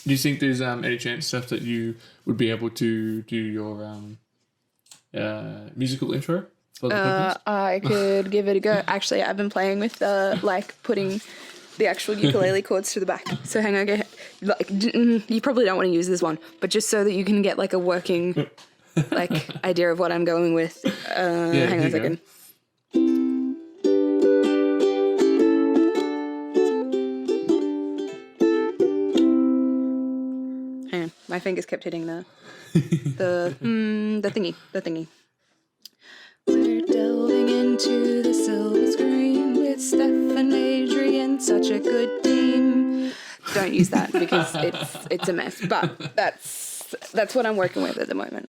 Do you think there's any chance, Steph, that you would be able to do your musical intro for the podcast? I could give it a go. Actually, I've been playing with putting the actual ukulele chords to the back. So hang on, you probably don't want to use this one, but just so that you can get like a working idea of what I'm going with. Hang on a second. Hang on, my fingers kept hitting the thingy. We're delving into the silver screen with Steph and Adrian, such a good team. Don't use that because it's a mess, but that's what I'm working with at the moment.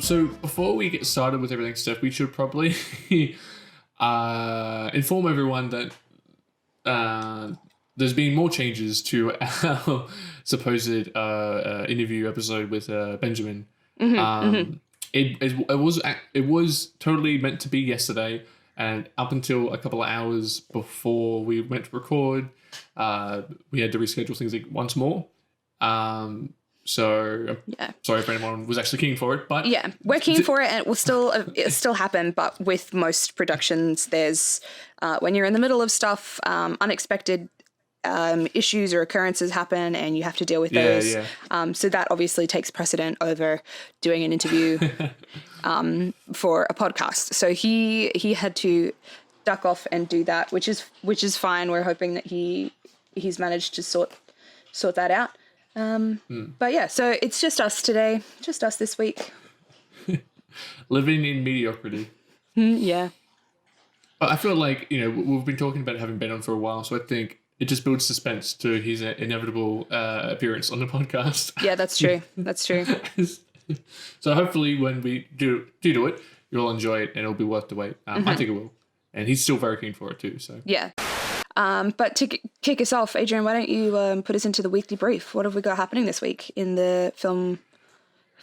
So before we get started with everything, Steph, we should probably inform everyone that there's been more changes to our supposed interview episode with Benjamin. It was totally meant to be yesterday, and up until a couple of hours before we went to record, we had to reschedule things once more. So sorry if anyone was actually keen for it, but we're keen for it, and it'll still happen. But with most productions, there's when you're in the middle of stuff, unexpected issues or occurrences happen, and you have to deal with those. So that obviously takes precedent over doing an interview for a podcast. So he had to duck off and do that, which is fine. We're hoping that he's managed to sort that out. But yeah, so it's just us today, just us this week. Living in mediocrity. Yeah. I feel like, we've been talking about having Ben on for a while, so I think it just builds suspense to his inevitable appearance on the podcast. Yeah, that's true. That's true. So hopefully when we do it, you'll enjoy it and it'll be worth the wait. I think it will. And he's still very keen for it too. So yeah. But to kick us off, Adrian, why don't you put us into the weekly brief? What have we got happening this week in the film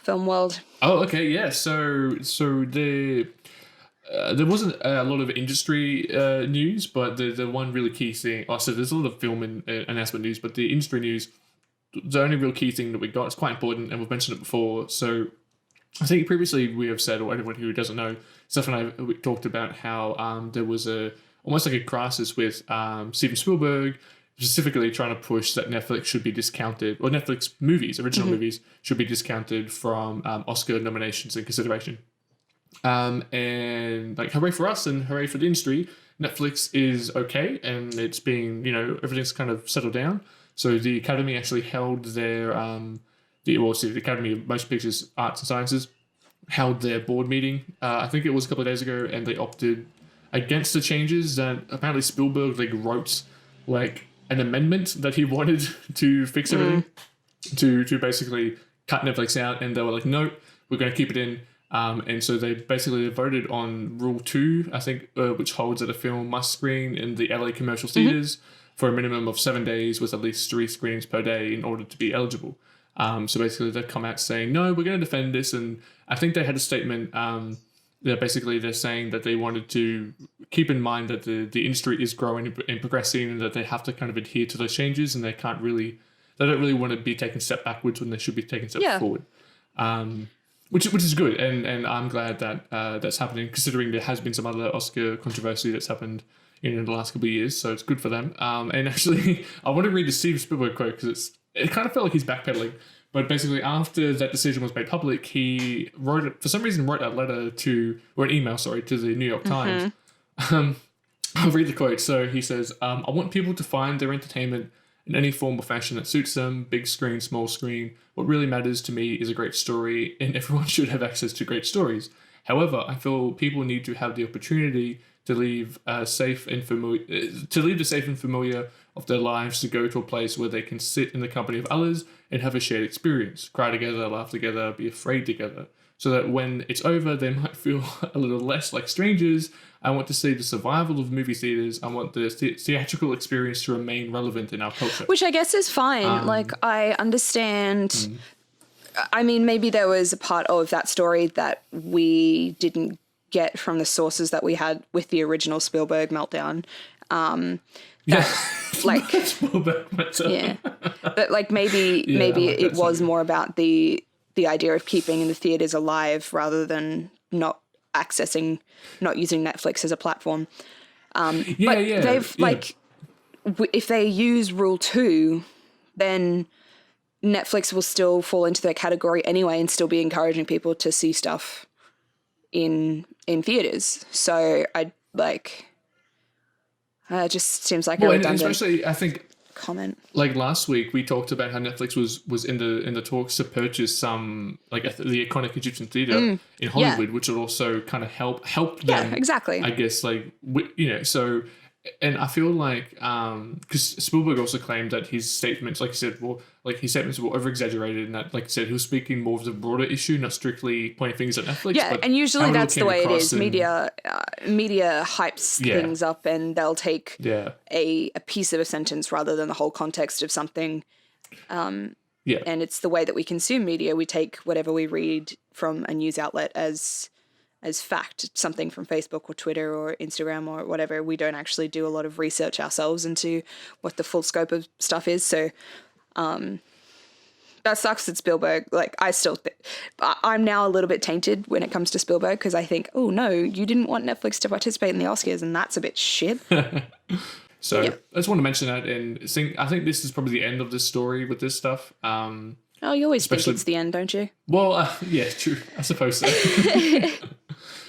world? Oh, okay, yeah. So there wasn't a lot of industry news, but the one really key thing. So there's a lot of film and announcement news, but the industry news, the only real key thing that we got is quite important, and we've mentioned it before. So I think previously we have said, or anyone who doesn't know, Steph and I we talked about how there was almost like a crisis with Steven Spielberg, specifically trying to push that Netflix should be discounted, or Netflix movies, original movies, should be discounted from Oscar nominations and consideration. And like, hooray for us and hooray for the industry. Netflix is okay, and it's being, everything's kind of settled down. So the Academy actually held their, the Academy of Motion Pictures, Arts and Sciences, held their board meeting. I think it was a couple of days ago, and they opted against the changes that apparently Spielberg wrote an amendment that he wanted to fix everything, to basically cut Netflix out, and they were like, no, we're going to keep it in. And so they basically voted on Rule 2, I think, which holds that a film must screen in the LA commercial theaters for a minimum of 7 days with at least 3 screenings per day in order to be eligible. So basically they've come out saying, no, we're going to defend this. And I think they had a statement. They're saying that they wanted to keep in mind that the industry is growing and progressing, and that they have to kind of adhere to those changes, and they don't really want to be taking a step backwards when they should be taking a step forward. Which is good, and I'm glad that that's happening, considering there has been some other Oscar controversy that's happened in the last couple of years, so it's good for them. And actually, I want to read the Steven Spielberg quote, because it kind of felt like he's backpedaling. But basically, after that decision was made public, he wrote a letter or an email, to the New York Times. I'll read the quote. So he says, I want people to find their entertainment in any form or fashion that suits them, big screen, small screen. What really matters to me is a great story, and everyone should have access to great stories. However, I feel people need to have the opportunity to leave the safe and familiar of their lives, to go to a place where they can sit in the company of others and have a shared experience, cry together, laugh together, be afraid together, so that when it's over, they might feel a little less like strangers. I want to see the survival of movie theaters. I want the theatrical experience to remain relevant in our culture. Which I guess is fine. I understand I mean, maybe there was a part of that story that we didn't get from the sources that we had with the original Spielberg meltdown. Like, Spielberg meltdown. yeah, but like maybe like it was more about the idea of keeping the theaters alive rather than not using Netflix as a platform. They've like, if they use Rule 2, then Netflix will still fall into their category anyway and still be encouraging people to see stuff in theaters. So it just seems like a redundant especially I think comment. Like last week, we talked about how Netflix was in the talks to purchase some the iconic Egyptian theater in Hollywood, which would also kind of help them. Yeah, exactly. I guess so. And I feel like because Spielberg also claimed that his statements, like you said, his statements were over exaggerated, and that, like you said, he was speaking more of the broader issue, not strictly pointing fingers at Netflix. Yeah, and usually that's the way it is. Media hypes things up, and they'll take a piece of a sentence rather than the whole context of something. And it's the way that we consume media. We take whatever we read from a news outlet as fact, something from Facebook or Twitter or Instagram or whatever. We don't actually do a lot of research ourselves into what the full scope of stuff is. So that sucks at Spielberg. Like, I'm now a little bit tainted when it comes to Spielberg because I think, oh no, you didn't want Netflix to participate in the Oscars, and that's a bit shit. So I just want to mention that, and I think this is probably the end of this story with this stuff. Oh, you always think it's the end, don't you? Well, yeah, true. I suppose so.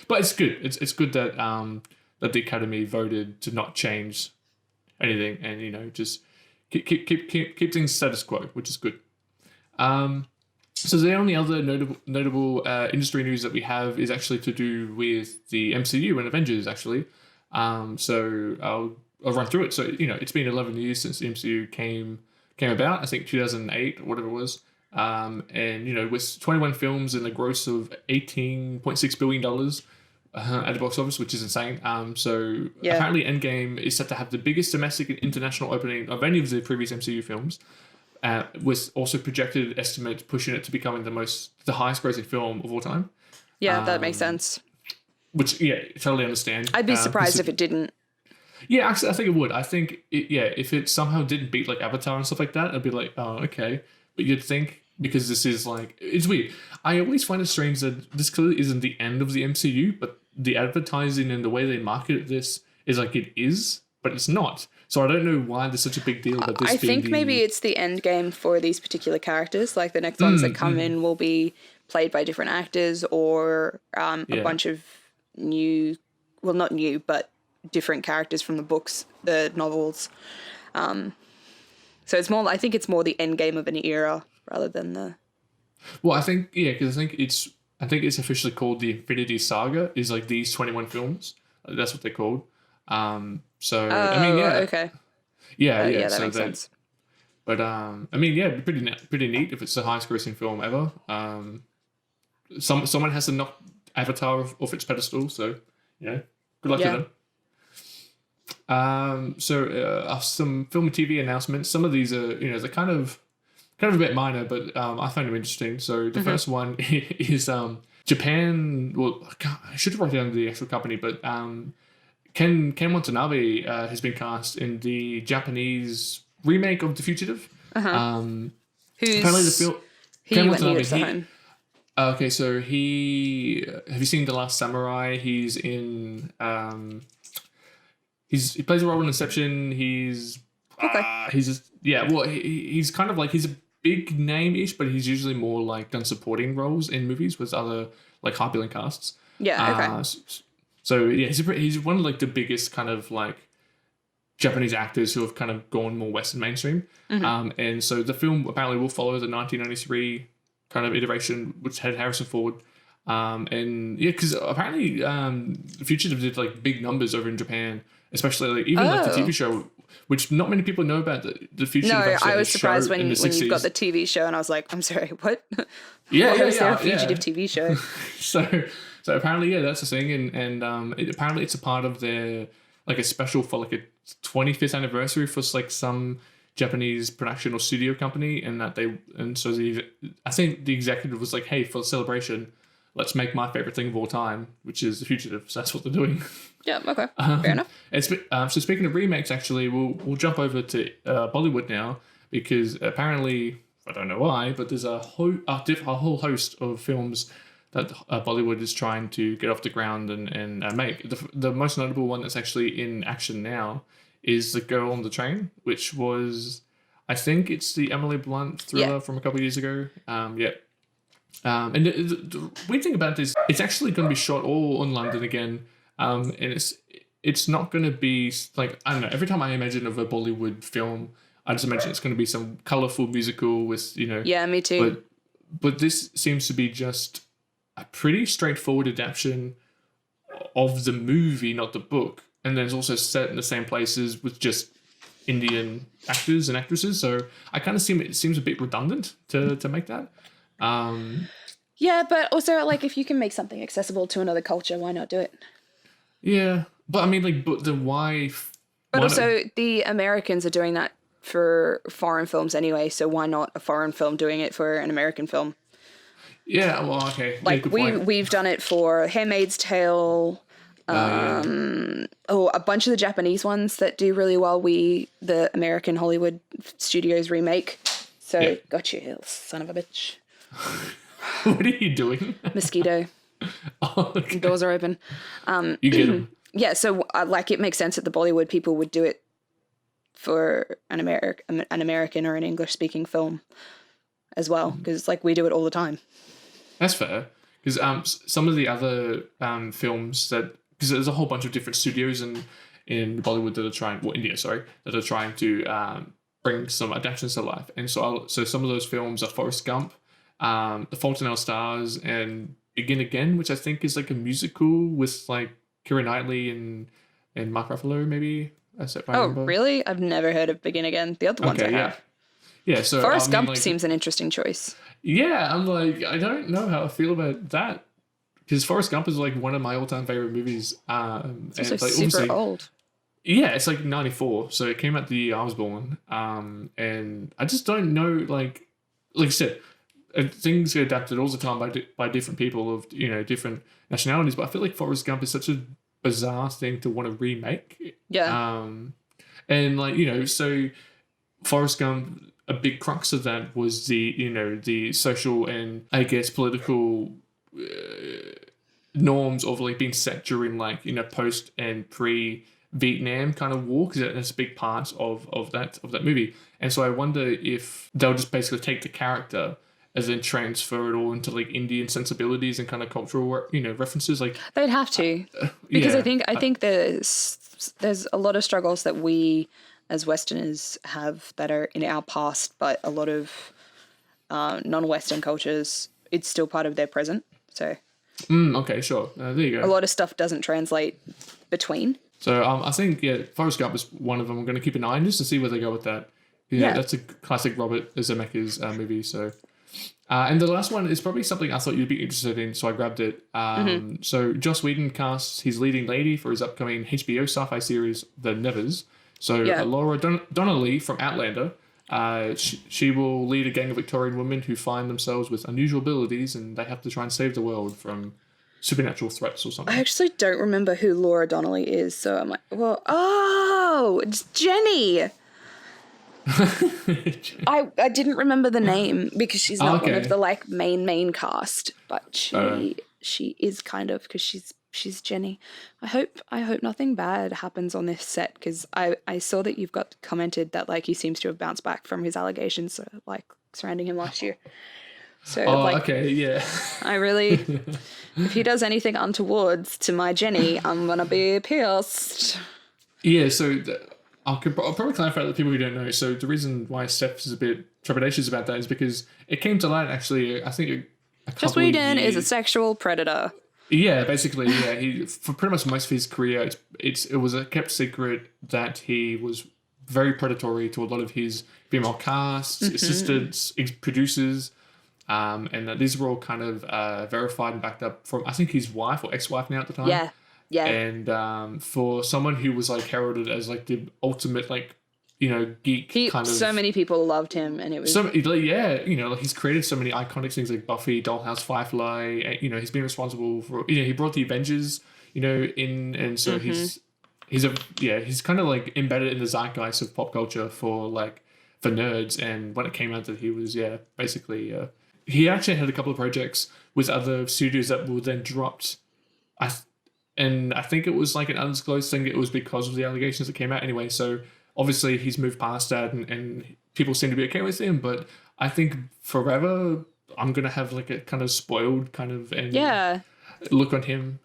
But it's good. It's good that that the Academy voted to not change anything, and just keep things status quo, which is good. So the only other notable industry news that we have is actually to do with the MCU and Avengers, actually. So I'll run through it. So it's been 11 years since the MCU came about. I think 2008 or whatever it was. And with 21 films and a gross of $18.6 billion at the box office, which is insane. Apparently Endgame is set to have the biggest domestic and international opening of any of the previous MCU films, with also projected estimates pushing it to becoming the highest grossing film of all time. Yeah, that makes sense. Which, totally understand. I'd be surprised if it didn't. Yeah, actually, I think it would. I think, if it somehow didn't beat like Avatar and stuff like that, I'd be like, oh, okay. But you'd think, because this is it's weird. I always find it strange that this clearly isn't the end of the MCU, but the advertising and the way they market this is like it is, but it's not. So I don't know why there's such a big deal about this. I think maybe it's the end game for these particular characters. Like the next ones that come in will be played by different actors or a bunch of not new, but different characters from the books, the novels. So it's more. I think it's more the end game of an era rather than the. Well, I think because I think it's officially called the Infinity Saga. Is like these 21 films. That's what they're called. Okay. Yeah, that makes sense. But it'd be pretty neat if it's the highest grossing film ever. Someone has to knock Avatar off its pedestal. So good luck to them. Some film and TV announcements. Some of these are, they're kind of a bit minor, but I find them interesting. So the first one is Japan. Well, I should have written down the actual company, but Ken Watanabe has been cast in the Japanese remake of The Fugitive. Who's apparently the film? Ken Watanabe. Okay, so have you seen The Last Samurai? He's in. He plays a role in Inception. He's he's kind of like, he's a big name-ish, but he's usually more like done supporting roles in movies with other like high billing casts. Yeah. Okay. He's one of like the biggest kind of like Japanese actors who have kind of gone more Western mainstream. And so the film apparently will follow the 1993 kind of iteration, which had Harrison Ford. Because apparently The Fugitive did like big numbers over in Japan. Especially like even like the TV show, which not many people know about. The Fugitive. No, I was surprised when you got the TV show, and I was like, I'm sorry, what? Is there a Fugitive TV show? So apparently, that's the thing, and apparently it's a part of their like a special for like a 25th anniversary for like some Japanese production or studio company, and I think the executive was like, hey, for the celebration, let's make my favorite thing of all time, which is The Fugitive. So that's what they're doing. Yeah, okay. Fair enough. So speaking of remakes, actually, we'll jump over to Bollywood now, because apparently, I don't know why, but there's a whole host of films that Bollywood is trying to get off the ground and make. The most notable one that's actually in action now is The Girl on the Train, which was, I think it's the Emily Blunt thriller from a couple of years ago. And the weird thing about this, it's actually going to be shot all in London again, and it's not going to be like, I don't know. Every time I imagine of a Bollywood film, I just imagine it's going to be some colourful musical with, you know. Yeah, me too. But this seems to be just a pretty straightforward adaptation of the movie, not the book, and then it's also set in the same places with just Indian actors and actresses. So I kind of it seems a bit redundant to make that. Yeah, but also, like, if you can make something accessible to another culture, why not do it? Yeah, but I mean, like, but then why? But also, the Americans are doing that for foreign films anyway, so why not a foreign film doing it for an American film? Yeah, well, okay. Like, we've done it for Handmaid's Tale, a bunch of the Japanese ones that do really well, the American Hollywood studios remake. So, got you, you son of a bitch. What are you doing? Mosquito. Oh, okay. Doors are open. You get them. Yeah, so like it makes sense that the Bollywood people would do it for an American or an English speaking film as well, because like we do it all the time. That's fair, because some of the other films because there's a whole bunch of different studios in Bollywood that are India, that are trying to bring some adaptations to life, and so some of those films are Forrest Gump, The Fault in Our Stars, and Begin Again, which I think is like a musical with like Keira Knightley and Mark Ruffalo, maybe. Really? I've never heard of Begin Again. The other ones I have. Yeah, so Forrest Gump seems an interesting choice. Yeah, I'm like, I don't know how I feel about that, because Forrest Gump is like one of my all-time favorite movies. It's also super old. Yeah, it's like 94, so it came out the year I was born. And I just don't know, like I said, things get adapted all the time by different people of, you know, different nationalities, but I feel like Forrest Gump is such a bizarre thing to want to remake. Yeah. And like, you know, so Forrest Gump, a big crux of that was the social and I guess political norms of like being set during like, you know, post and pre-Vietnam kind of war, because that's a big part of that movie. And so I wonder if they'll just basically take the character and then transfer it all into like Indian sensibilities and kind of cultural, you know, references. Like they'd have to, because I think there's a lot of struggles that we as Westerners have that are in our past, but a lot of non-Western cultures, it's still part of their present. So okay, sure. There you go. A lot of stuff doesn't translate between. So I think Forrest Gump is one of them. I'm going to keep an eye on just to see where they go with that. Yeah, that's a classic Robert Zemeckis movie. So. And the last one is probably something I thought you'd be interested in, so I grabbed it. So Joss Whedon casts his leading lady for his upcoming HBO sci-fi series, The Nevers. So Laura Donnelly from Outlander, she will lead a gang of Victorian women who find themselves with unusual abilities, and they have to try and save the world from supernatural threats or something. I actually don't remember who Laura Donnelly is, so I'm like, well, it's Jenny. I didn't remember the name because she's not one of the like main cast, but she is kind of, because she's Jenny. I hope nothing bad happens on this set, because I saw that you've got commented that like he seems to have bounced back from his allegations like surrounding him last year. So I really, if he does anything untowards to my Jenny, I'm gonna be pissed. Yeah, so I'll probably clarify to people who don't know. So the reason why Steph is a bit trepidatious about that is because it came to light actually, I think a couple Joss Whedon is a sexual predator. Yeah, basically, yeah. He, for pretty much most of his career, it was a kept secret that he was very predatory to a lot of his female casts, assistants, producers, and that these were all kind of verified and backed up from, I think, his wife or ex-wife now at the time. Yeah. And for someone who was like heralded as like the ultimate like geek kind of. So many people loved him, and it was he's created so many iconic things like Buffy, Dollhouse, Firefly. He's been responsible for. He brought the Avengers. In, and so he's kind of like embedded in the zeitgeist of pop culture for nerds. And when it came out that he was basically he actually had a couple of projects with other studios that were then dropped. I think it was like an undisclosed thing. It was because of the allegations that came out anyway. So obviously he's moved past that, and people seem to be okay with him. But I think forever I'm gonna have like a kind of spoiled kind of look on him.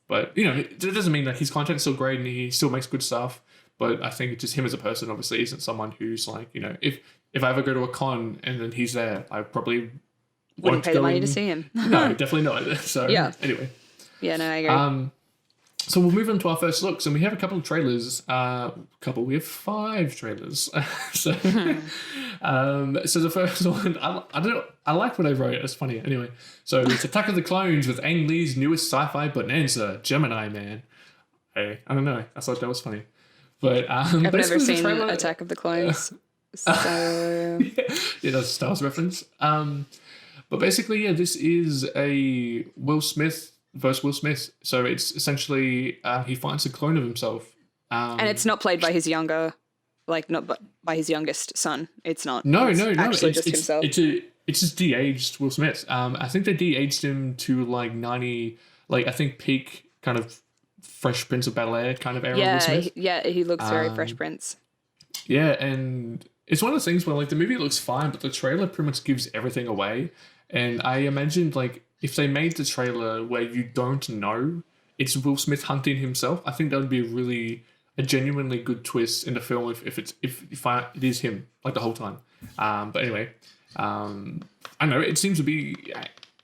But it doesn't mean that his content's still great and he still makes good stuff. But I think just him as a person obviously isn't someone who's like, if I ever go to a con and then he's there, I probably wouldn't pay the money to see him. No, definitely not. So anyway. Yeah, no, I agree. So we'll move on to our first looks, and we have a couple of trailers. We have 5 trailers. So the first one, I like what I wrote. It's funny. Anyway, so it's Attack of the Clones with Ang Lee's newest sci-fi bonanza, Gemini Man. Hey, I don't know. I thought that was funny. But I've never seen Attack of the Clones. So that's a Star Wars reference. But basically, this is a Will Smith versus Will Smith. So it's essentially he finds a clone of himself. And it's not played by his younger, not by his youngest son. It's not. No. Actually, just himself. It's just de-aged Will Smith. I think they de-aged him to 90, I think peak kind of Fresh Prince of Bel-Air kind of era of Will Smith. He looks very Fresh Prince. Yeah, and it's one of the things where the movie looks fine, but the trailer pretty much gives everything away. And I imagined if they made the trailer where you don't know it's Will Smith hunting himself, I think that would be a genuinely good twist in the film if it is him the whole time. But anyway, I don't know. It seems to be.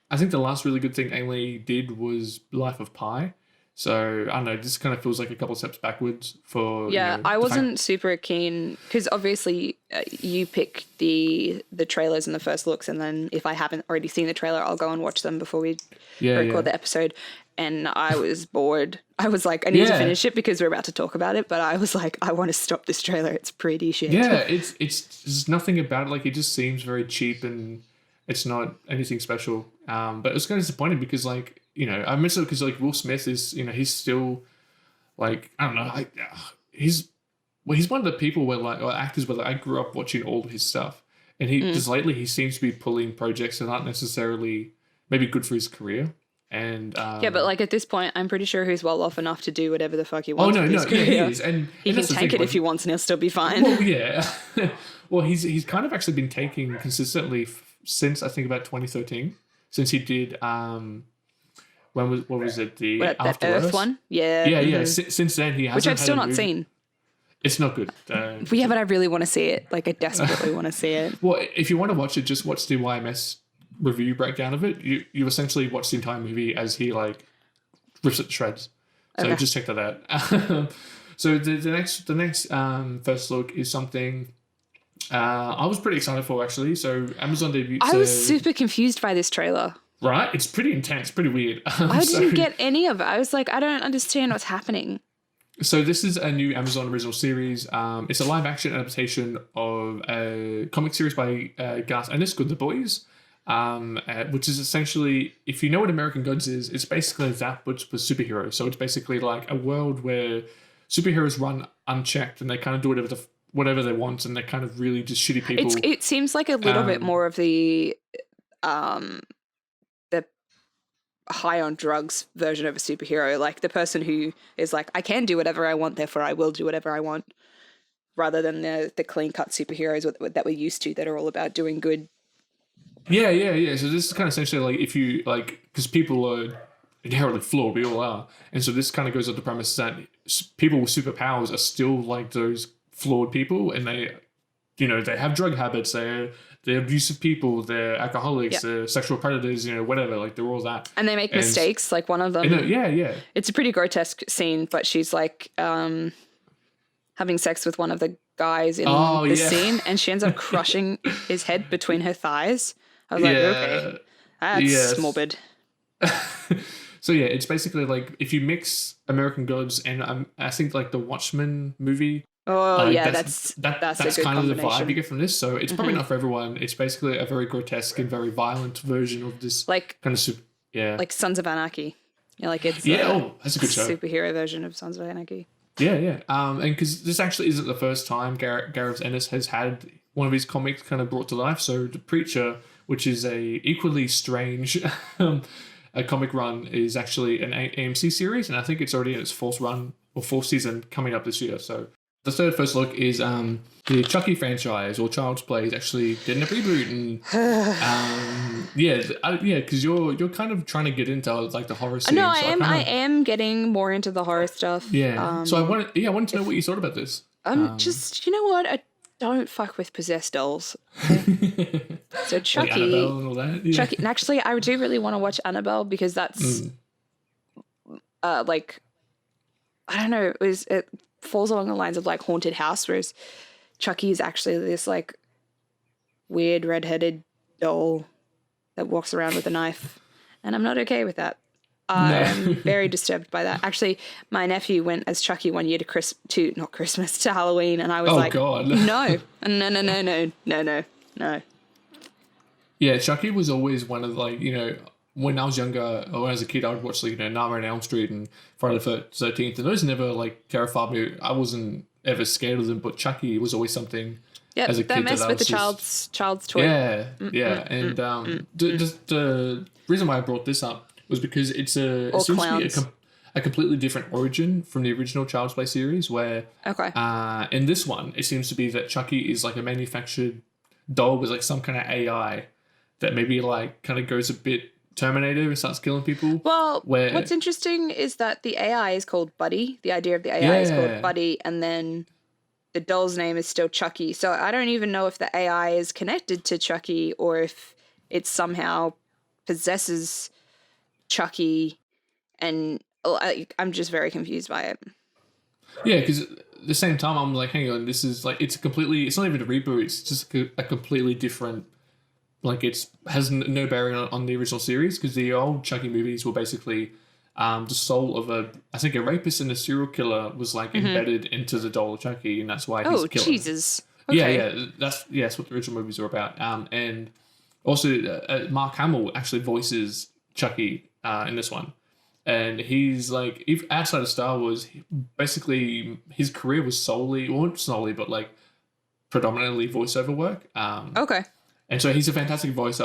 I think the last really good thing Ang Lee did was Life of Pi. So I don't know. This kind of feels like a couple steps backwards for. Yeah, I wasn't super keen because obviously you pick the trailers and the first looks, and then if I haven't already seen the trailer, I'll go and watch them before we record the episode. And I was bored. I was like, I need to finish it because we're about to talk about it. But I was like, I want to stop this trailer. It's pretty shit. Yeah, there's nothing about it. It just seems very cheap and it's not anything special. But it was kind of disappointing because I miss it because Will Smith is he's still I don't know he's one of the people where or actors where I grew up watching all of his stuff, and just lately he seems to be pulling projects that aren't necessarily maybe good for his career. And but at this point, I'm pretty sure he's well off enough to do whatever the fuck he wants. He is, and he can take it if he wants, and he'll still be fine. Well, yeah. Well, he's kind of actually been taking consistently since I think about 2013, since he did what was it, the that Earth one? Yeah. Yeah, yeah. Since then he hasn't. Which I've still not seen. It's not good. But I really want to see it. I desperately want to see it. Well, if you want to watch it, just watch the YMS review breakdown of it. You essentially watch the entire movie as he rips it to shreds. So just check that out. So the next first look is something I was pretty excited for actually. So Amazon debuted. I was super confused by this trailer. Right? It's pretty intense, pretty weird. I didn't get any of it. I was like, I don't understand what's happening. So this is a new Amazon original series. It's a live-action adaptation of a comic series by Garth Ennis called The Boys, which is essentially, if you know what American Gods is, it's basically that, but with superheroes. So it's basically a world where superheroes run unchecked and they kind of do whatever they want, and they're kind of really just shitty people. It seems like a little bit more of the high on drugs version of a superhero, the person who is I can do whatever I want, therefore I will do whatever I want, rather than the clean cut superheroes that we're used to that are all about doing good. Yeah. So this is kind of essentially if you because people are inherently flawed, we all are, and so this kind of goes on the premise that people with superpowers are still those flawed people, and they have drug habits, they're abusive people, they're alcoholics, they're sexual predators, whatever, they're all that. And they make mistakes, one of them. Yeah. It's a pretty grotesque scene, but she's having sex with one of the guys in the scene, and she ends up crushing his head between her thighs. I was okay, that's morbid. So yeah, it's basically if you mix American Gods and I think the Watchmen movie, Oh yeah, That's that's a good kind of the vibe combination. you get from this. So it's probably not for everyone. It's basically a very grotesque and very violent version of this Like kind of yeah. like Sons of Anarchy. You know, like it's Yeah, a oh, that's a good show. superhero version of Sons of Anarchy. Yeah, yeah. And because this actually isn't the first time Gareth Ennis has had one of his comics kind of brought to life. So The Preacher, which is a equally strange a comic run, is actually an AMC series, and I think it's already in its fourth run or fourth season coming up this year. So the third first look is the Chucky franchise or Child's Play is actually getting a reboot, and yeah, because you're kind of trying to get into like the horror scene. No, I am getting more into the horror stuff. Yeah. So I wanted to know what you thought about this. Just, you know what? I don't fuck with possessed dolls. So Chucky, like Annabelle and all that. Yeah. Chucky. And actually, I do really want to watch Annabelle because that's like, I don't know, it falls along the lines of like haunted house, whereas Chucky is actually this like weird redheaded doll that walks around with a knife, and I'm not okay with that. I'm very disturbed by that. Actually, my nephew went as Chucky one year to Halloween, and I was like, God. no. Yeah, Chucky was always one of like, when I was younger or when I was a kid, I would watch like, Nightmare on Elm Street and Friday the 13th, and those never like terrified me. I wasn't ever scared of them, but Chucky was always something. Yeah, as a that kid mess that I with the was child's toy. Yeah, and the reason why I brought this up was because it seems to be a completely different origin from the original Child's Play series, where in this one it seems to be that Chucky is like a manufactured doll with like some kind of AI that maybe like kind of goes a bit Terminator and starts killing people. Well, what's interesting is that the AI is called Buddy. The idea of the AI is called Buddy, and then the doll's name is still Chucky. So I don't even know if the AI is connected to Chucky or if it somehow possesses Chucky, and I'm just very confused by it. Yeah, because at the same time, I'm like, hang on, this is like, it's not even a reboot, it's just a completely different, like has no bearing on the original series, because the old Chucky movies were basically the soul of I think a rapist and a serial killer was like embedded into the doll of Chucky, and that's why he's a killer. Jesus. Okay. Yeah, that's what the original movies were about. And also Mark Hamill actually voices Chucky in this one, and he's like, if outside of Star Wars, basically his career was but like predominantly voiceover work. Okay. And so he's a fantastic voice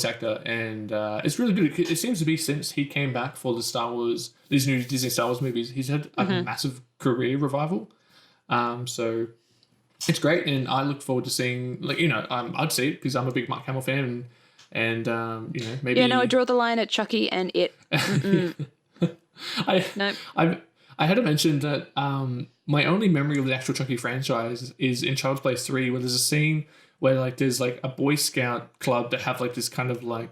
actor, and it's really good. It seems to be since he came back for these new Disney Star Wars movies, he's had a massive career revival. So it's great, and I look forward to seeing, like, I'd see it because I'm a big Mark Hamill fan, and maybe. Yeah, no, I draw the line at Chucky and it. I had to mention that my only memory of the actual Chucky franchise is in Child's Play 3, where there's a scene where like there's like a Boy Scout club that have like this kind of like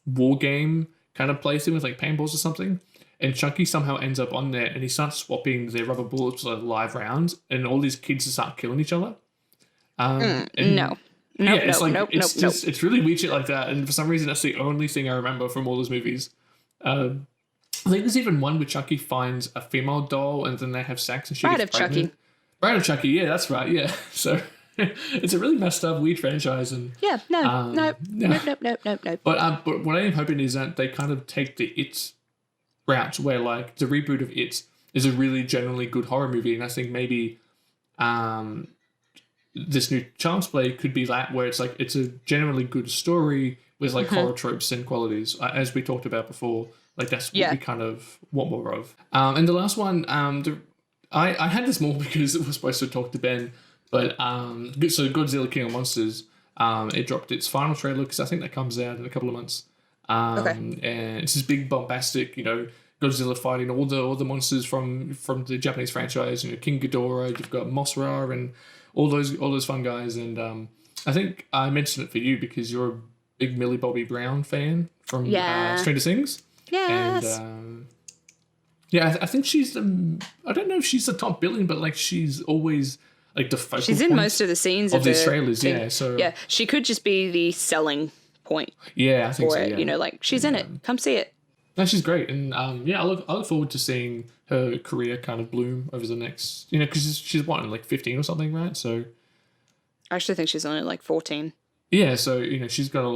war game kind of place in with like paintballs or something, and Chucky somehow ends up on there, and he starts swapping their rubber bullets for like live rounds, and all these kids start killing each other. It's really weird shit like that, and for some reason that's the only thing I remember from all those movies. I think there's even one where Chucky finds a female doll, and then they have sex, and she gets pregnant. Bride of Chucky, yeah, that's right, yeah. So it's a really messed up, weird franchise, and nope. But what I am hoping is that they kind of take the It route, where like the reboot of It is a really generally good horror movie, and I think maybe this new Child's Play could be that, where it's like it's a generally good story with like horror tropes and qualities, as we talked about before. Like that's what we kind of want more of. And the last one, I had this more because it was supposed to talk to Ben. But so Godzilla King of Monsters, it dropped its final trailer because I think that comes out in a couple of months. And it's this big bombastic, Godzilla fighting all the monsters from the Japanese franchise. King Ghidorah, you've got Mothra, and all those fun guys. And I think I mentioned it for you because you're a big Millie Bobby Brown fan from Stranger Things. Yes. And I think she's I don't know if she's the top billing, but like she's always like the focal She's in most of the scenes of these trailers, yeah. So yeah, she could just be the selling point. Yeah, I think for so. it, Yeah. like she's in it. Come see it. No, she's great, and yeah, I look forward to seeing her career kind of bloom over the next, you know, because she's what, like 15 or something, right? So I actually think she's only like 14. yeah, so you know, she's got a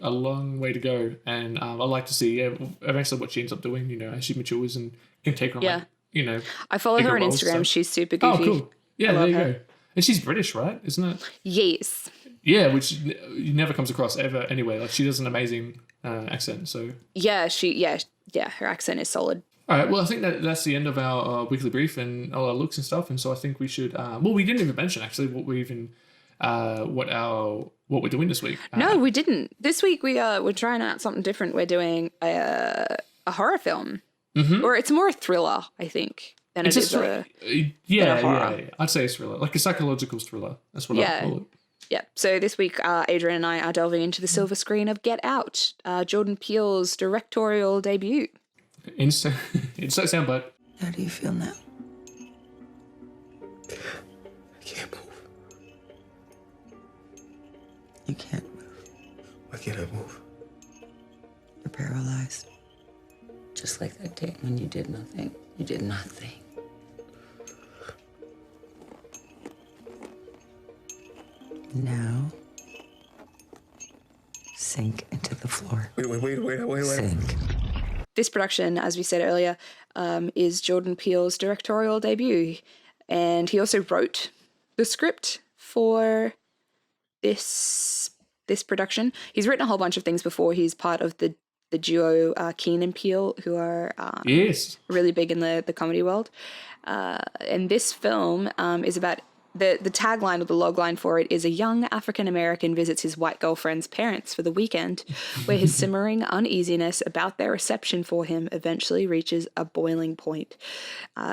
long way to go, and I'd like to see eventually what she ends up doing, you know, as she matures and can take on Yeah. like, you know, I follow bigger her on roles, Instagram. so. She's super Oh, goofy. cool. Yeah, I there love you her. go. And she's British, right? Isn't it? Yes. Yeah, which never comes across ever anyway. Like she does an amazing accent. So Yeah, her accent is solid. all right, well, I think that's the end of our weekly brief and all our looks and stuff. And so I think we should. Well, we didn't even mention actually what we're doing this week. No, we didn't. This week we're trying out something different. We're doing a horror film, or it's more a thriller, I think, than It's it is a horror. yeah. I'd say a thriller, like a psychological thriller. That's what I'd call it. Yeah. So this week, Adrian and I are delving into the silver screen of Get Out, Jordan Peele's directorial debut. Insert soundbite. How do you feel now? I can't move. You can't move. Why can't I move? You're paralyzed. Just like that day when you did nothing. You did nothing. Now, sink into the floor. Wait. Sink. This production, as we said earlier, is Jordan Peele's directorial debut, and he also wrote the script for this production. He's written a whole bunch of things before. He's part of the duo Keen and Peele, who are Yes. really big in the comedy world. And this film is about the tagline or the logline for it is: a young African American visits his white girlfriend's parents for the weekend, where his simmering uneasiness about their reception for him eventually reaches a boiling point.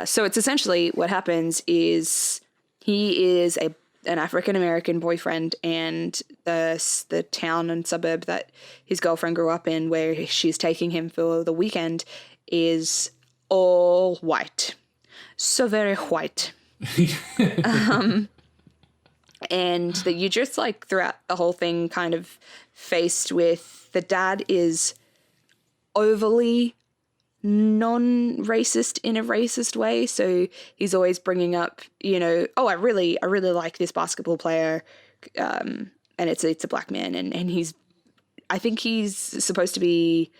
So it's essentially what happens is he is an African American boyfriend, and the town and suburb that his girlfriend grew up in, where she's taking him for the weekend, is all white. So very white. And that you just like throughout the whole thing kind of faced with the dad is overly non-racist in a racist way. So he's always bringing up, you know, oh, I really like this basketball player, and it's a black man, and I think he's supposed to be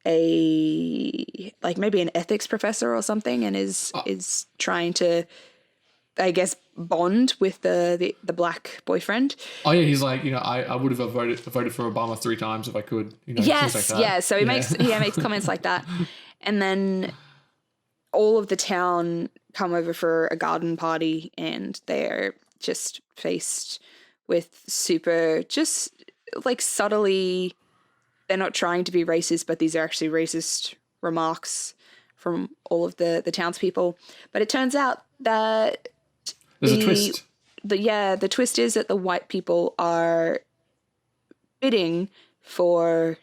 maybe an ethics professor or something, and is trying to, I guess, bond with the black boyfriend. Oh yeah, he's like, you know, I would have voted for Obama 3 times if I could. You know, Yes, things like that. yeah. So he makes comments like that, and then all of the town come over for a garden party, and they're just faced with super, just like subtly, they're not trying to be racist, but these are actually racist remarks from all of the townspeople. But it turns out that There's a twist. The twist is that the white people are bidding for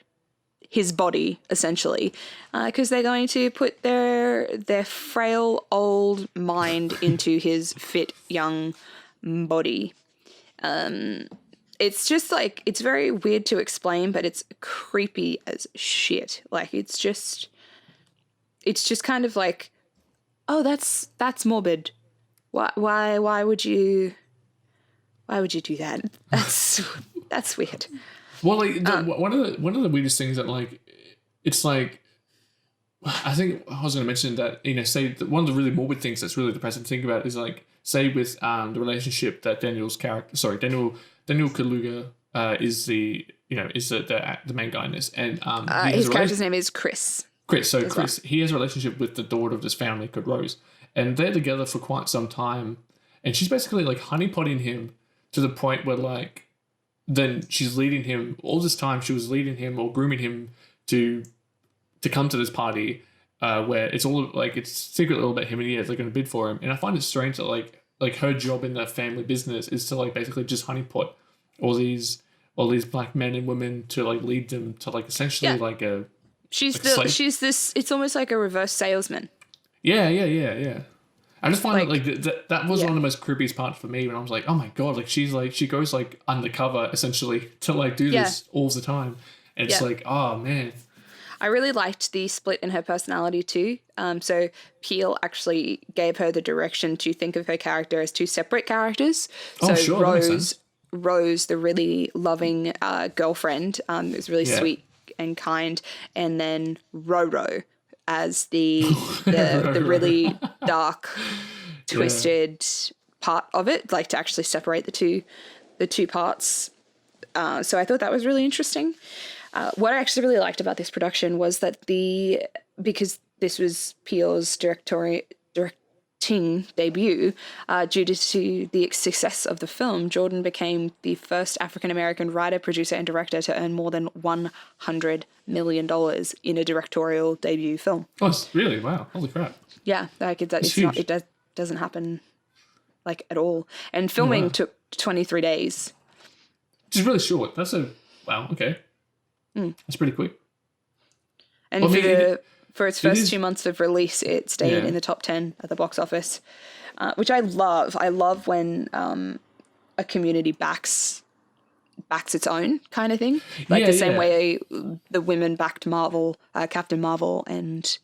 his body, essentially, because they're going to put their frail old mind into his fit young body. It's just like, it's very weird to explain, but it's creepy as shit. Like, it's just kind of like, oh, that's morbid. Why would you do that? That's weird. Well, like one of the weirdest things that, like, it's like, I think I was going to mention that, you know, say that one of the really morbid things that's really depressing to think about is, like, say with the relationship that Daniel Kaluuya is the main guy in this, and his character's name is Chris. So Chris, he has a relationship with the daughter of this family called Rose, and they're together for quite some time, and she's basically like honeypotting him to the point where, like, then she's leading him all this time. She was leading him or grooming him to come to this party where it's all like, it's secretly all about him, and they're going to bid for him. And I find it strange that like her job in the family business is to, like, basically just honeypot all these black men and women to, like, lead them to, like, essentially like a she's slave. this, it's almost like a reverse salesman. Yeah. I just find that was one of the most creepiest parts for me when I was like, oh my god, like she goes like undercover essentially to like do this all the time, and it's like, oh man. I really liked the split in her personality too. So Peel actually gave her the direction to think of her character as two separate characters. Oh, So sure, that makes sense. Rose, the really loving girlfriend, is really Yeah. sweet and kind, and then Roro as the really dark, twisted part of it, like to actually separate the two parts. So I thought that was really interesting. What I actually really liked about this production was that because this was Peele's directing debut, due to the success of the film, Jordan became the first African-American writer, producer, and director to earn more than $100 million in a directorial debut film. Oh, really? Wow. Holy crap. Yeah, like it doesn't happen like at all. And filming Wow. took 23 days. Which is really short. Wow, okay. That's pretty quick. And Well, I mean, for its first is- 2 months of release, it stayed Yeah. in the top 10 at the box office, which I love. I love when a community backs its own kind of thing, like Yeah, the same yeah. way the women backed Marvel, Captain Marvel, and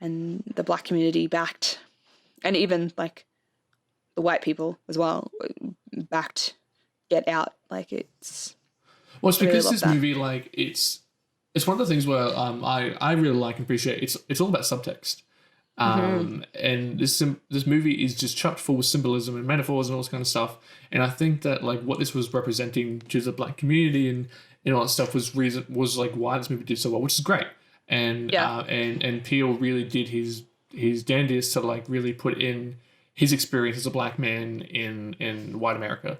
the black community backed, and even like the white people as well backed Get Out. Like it's. Well, it's I really because love this that. movie, like, it's one of the things where I really like and appreciate. It's all about subtext, and this movie is just chock full with symbolism and metaphors and all this kind of stuff. And I think that like what this was representing to the black community and all that stuff was like why this movie did so well, which is great. And Yeah. And Peele really did his dandiest to like really put in his experience as a black man in white America.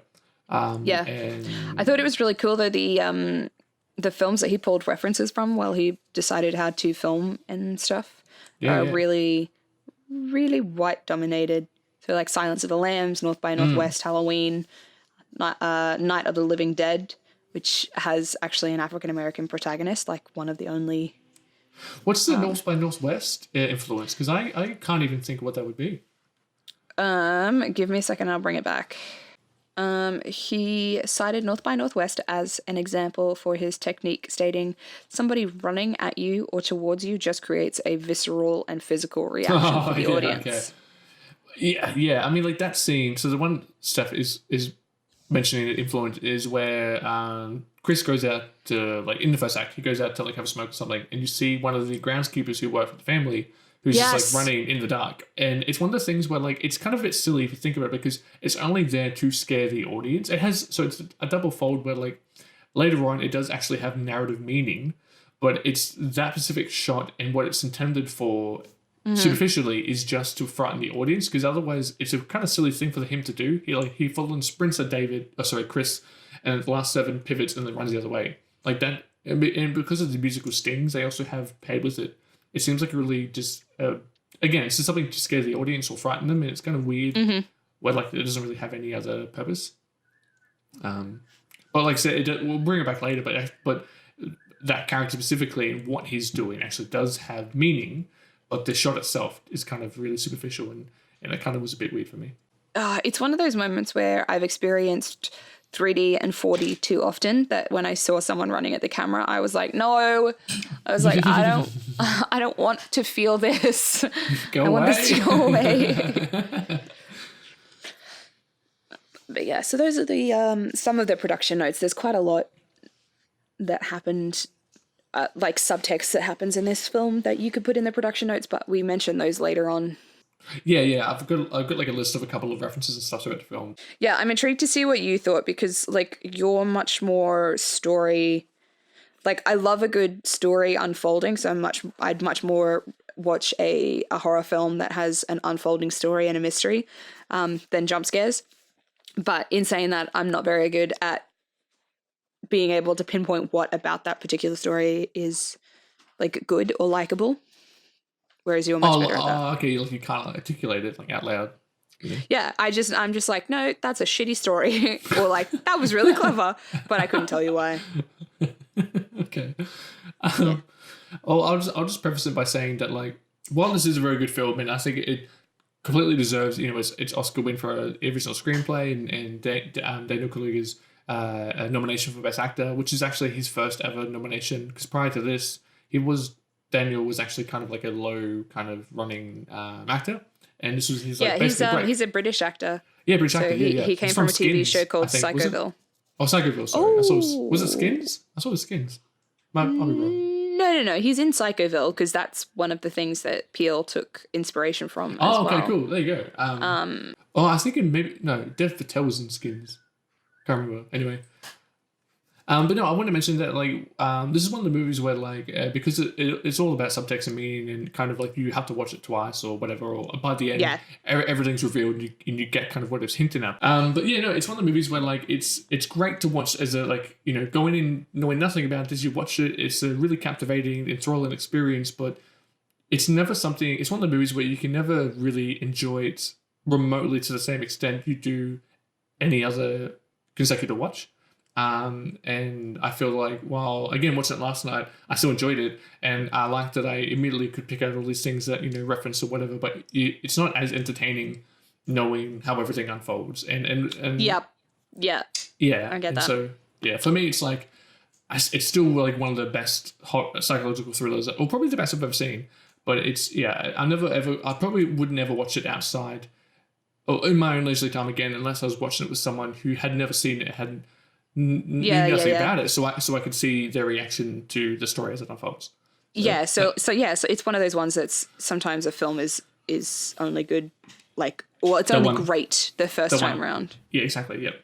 Yeah. And I thought it was really cool though, the films that he pulled references from while he decided how to film and stuff are yeah. really, really white dominated. So like Silence of the Lambs, North by Northwest, Halloween, Night of the Living Dead, which has actually an African American protagonist, like one of the only. What's the North by Northwest influence? Because I can't even think of what that would be. Give me a second, I'll bring it back. He cited North by Northwest as an example for his technique, stating, "Somebody running at you or towards you just creates a visceral and physical reaction for the yeah, audience." okay. Yeah. I mean, like that scene. So the one Steph is mentioning influence is where Chris goes out to like in the first act. He goes out to like have a smoke or something, and you see one of the groundskeepers who work for the family who's Yes. just like running in the dark. And it's one of those things where like it's kind of a bit silly if you think about it because it's only there to scare the audience. It's a double fold where like later on it does actually have narrative meaning, but it's that specific shot and what it's intended for superficially is just to frighten the audience because otherwise it's a kind of silly thing for him to do. He full on sprints at Chris, and the last 7 pivots and then runs the other way like that. And because of the musical stings they also have paired with it, it seems like really just again it's just something to scare the audience or frighten them, and it's kind of weird where like it doesn't really have any other purpose. But like I said, we'll bring it back later. But that character specifically and what he's doing actually does have meaning. But the shot itself is kind of really superficial, and it kind of was a bit weird for me. It's one of those moments where I've experienced 3D and 4D too often that when I saw someone running at the camera, I was like, no. I was like, I don't want to feel this. I want this to go away. But yeah, so those are the some of the production notes. There's quite a lot that happened, like subtext that happens in this film that you could put in the production notes, but we mentioned those later on. Yeah. I've got like a list of a couple of references and stuff about the film. Yeah, I'm intrigued to see what you thought because like you're much more story. Like I love a good story unfolding, so I'd much more watch a horror film that has an unfolding story and a mystery than jump scares. But in saying that, I'm not very good at being able to pinpoint what about that particular story is like good or likable. Whereas you're much better at that. Okay, like you can't articulate it like out loud. Yeah, I'm just like, no, that's a shitty story. Or like, that was really clever, but I couldn't tell you why. Okay. Well, I'll just preface it by saying that like while this is a very good film, and I think it completely deserves its Oscar win for original screenplay and Daniel Kaluuya's a nomination for Best Actor, which is actually his first ever nomination because prior to this Daniel was actually kind of like a low kind of running actor, and this was his like Yeah, basically break. he's a British actor. Yeah, British So actor. Yeah, he came He's from a TV Skins, show called I think, was it? Psychoville. Oh, Psychoville. Sorry, I saw. Was it Oh. Skins? I saw it was Skins. Might be wrong. No. He's in Psychoville because that's one of the things that Peel took inspiration from. As Oh, okay, well. cool. There you go. Oh, I was thinking maybe no. Dev Patel was in Skins. Can't remember. Anyway. But no, I want to mention that like this is one of the movies where like because it's all about subtext and meaning and kind of like you have to watch it twice or whatever, or by the end everything's revealed and you get kind of what it's hinting at. But yeah, no, it's one of the movies where like it's great to watch as a like, you know, going in knowing nothing about this, you watch it, it's a really captivating, enthralling experience, but it's never something. It's one of the movies where you can never really enjoy it remotely to the same extent you do any other consecutive watch. And I feel like, while again watching it last night, I still enjoyed it, and I liked that I immediately could pick out all these things that, you know, reference or whatever. But it's not as entertaining knowing how everything unfolds. And Yep. Yeah. yeah, I get and that. So yeah, for me, it's like it's still like one of the best psychological thrillers, or probably the best I've ever seen. But it's I probably would never watch it outside or in my own leisurely time again, unless I was watching it with someone who had never seen it, had knew nothing about it, so I could see their reaction to the story as it unfolds. So it's one of those ones that's sometimes a film is only good, like, well, it's only great the first time round. Yeah, exactly. Yep.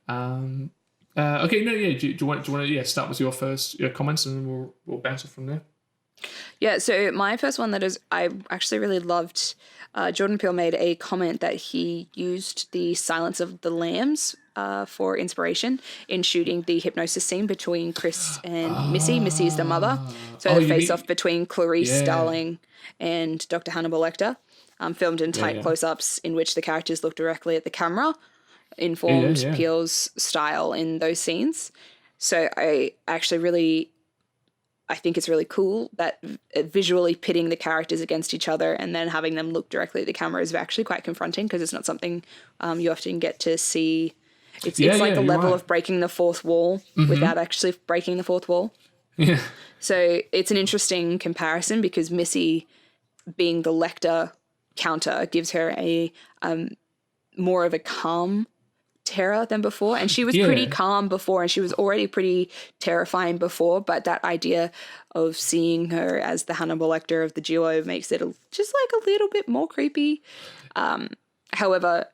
Okay. No. Yeah. Do you want to start with your comments, and then we'll bounce it from there. Yeah. So my first one I actually really loved. Jordan Peele made a comment that he used the Silence of the Lambs for inspiration in shooting the hypnosis scene between Chris and Missy. Missy is the mother. So the face-off between Clarice Starling and Dr. Hannibal Lecter, filmed in tight close-ups in which the characters look directly at the camera, informed Peele's style in those scenes. So I think it's really cool that visually pitting the characters against each other and then having them look directly at the camera is actually quite confronting, because it's not something you often get to see. It's like a level of breaking the fourth wall without actually breaking the fourth wall. Yeah. So it's an interesting comparison, because Missy, being the Lecter counter, gives her a more of a calm terror than before, and she was pretty calm before, and she was already pretty terrifying before, but that idea of seeing her as the Hannibal Lecter of the duo makes it just like a little bit more creepy. However,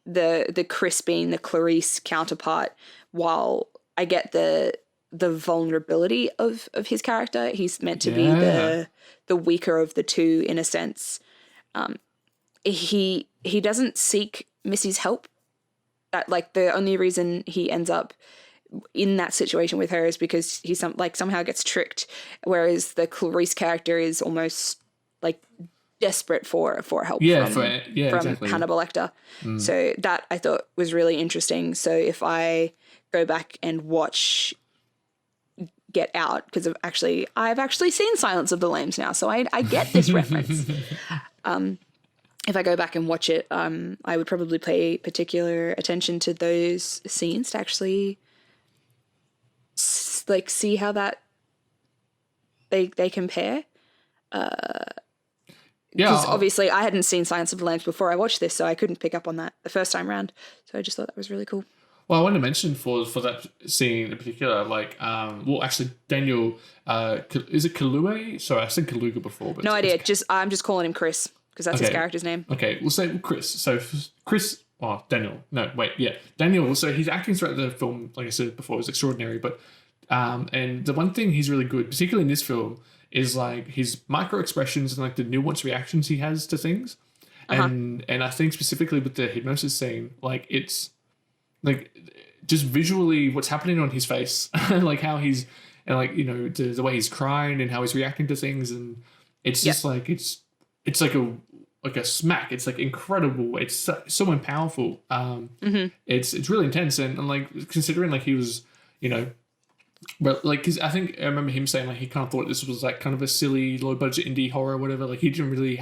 the Chris being the Clarice counterpart, while I get the vulnerability of his character, he's meant to be the weaker of the two in a sense. He doesn't seek Missy's help. That, like, the only reason he ends up in that situation with her is because he somehow gets tricked, whereas the Clarice character is almost like desperate for help from exactly. Hannibal Lecter. So that I thought was really interesting. So if I go back and watch Get Out, because I've actually seen Silence of the Lambs now, so I get this reference. If I go back and watch it, I would probably pay particular attention to those scenes to actually see how that they compare. Because obviously I hadn't seen Silence of the Lambs before I watched this, so I couldn't pick up on that the first time round. So I just thought that was really cool. Well, I want to mention for that scene in particular, like, actually, Daniel, is it Kaluuya? Sorry, I said Kaluuya before. But no idea. I'm just calling him Chris, because that's his character's name. Okay, we'll say Chris. So Chris, Daniel. No, wait, yeah. Daniel, so his acting throughout the film, like I said before, is extraordinary. But, and the one thing he's really good, particularly in this film, is like his micro expressions and like the nuanced reactions he has to things. And I think specifically with the hypnosis scene, like it's like just visually what's happening on his face, like how he's, and like, you know, the way he's crying and how he's reacting to things. And it's just like, it's like a smack. It's like incredible. It's so powerful. It's really intense. And like, considering like he was, you know, but like, cause I think I remember him saying like, he kind of thought this was like kind of a silly low budget indie horror or whatever. Like he didn't think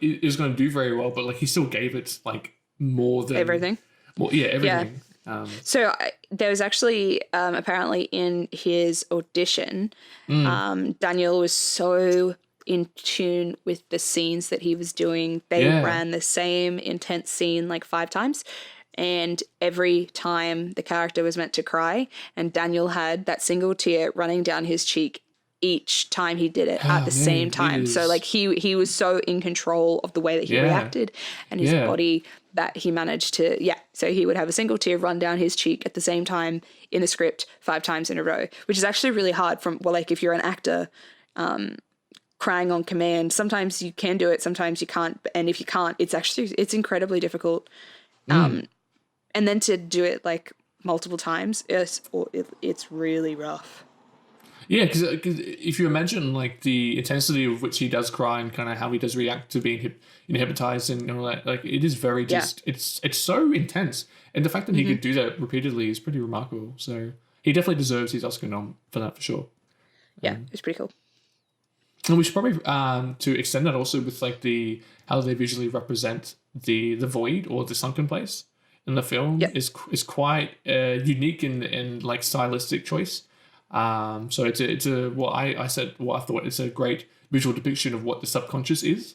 it was going to do very well, but like he still gave it like more than everything. Well, yeah, everything. There was actually apparently in his audition, Daniel was so in tune with the scenes that he was doing. They ran the same intense scene like 5 times. And every time the character was meant to cry, and Daniel had that single tear running down his cheek each time he did it at the same time. So like he was so in control of the way that he reacted and his body that he managed to, so he would have a single tear run down his cheek at the same time in the script 5 times in a row, which is actually really hard if you're an actor, crying on command. Sometimes you can do it, sometimes you can't. And if you can't, it's incredibly difficult. And then to do it like multiple times, it's really rough. Yeah, because if you imagine like the intensity of which he does cry and kind of how he does react to being hypnotized and all that, like it is very it's so intense, and the fact that he could do that repeatedly is pretty remarkable. So he definitely deserves his Oscar nom for that for sure. Yeah, it's pretty cool. And we should probably to extend that also with like how they visually represent the void or the sunken place in the film is quite unique and like stylistic choice. So it's I thought it's a great visual depiction of what the subconscious is.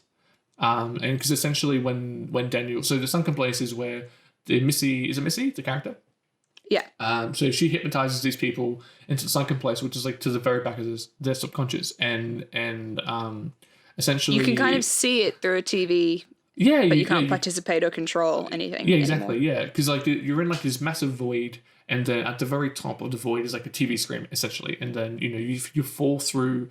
And because essentially when Daniel, so the sunken place is where Missy, the character? Yeah. So she hypnotizes these people into the sunken place, which is like to the very back of their subconscious, and essentially you can kind of see it through a TV. Yeah, but you can't participate or control anything. Yeah, exactly. Anymore. Yeah, because like you're in like this massive void, and then at the very top of the void is like a TV screen essentially, and then you fall through,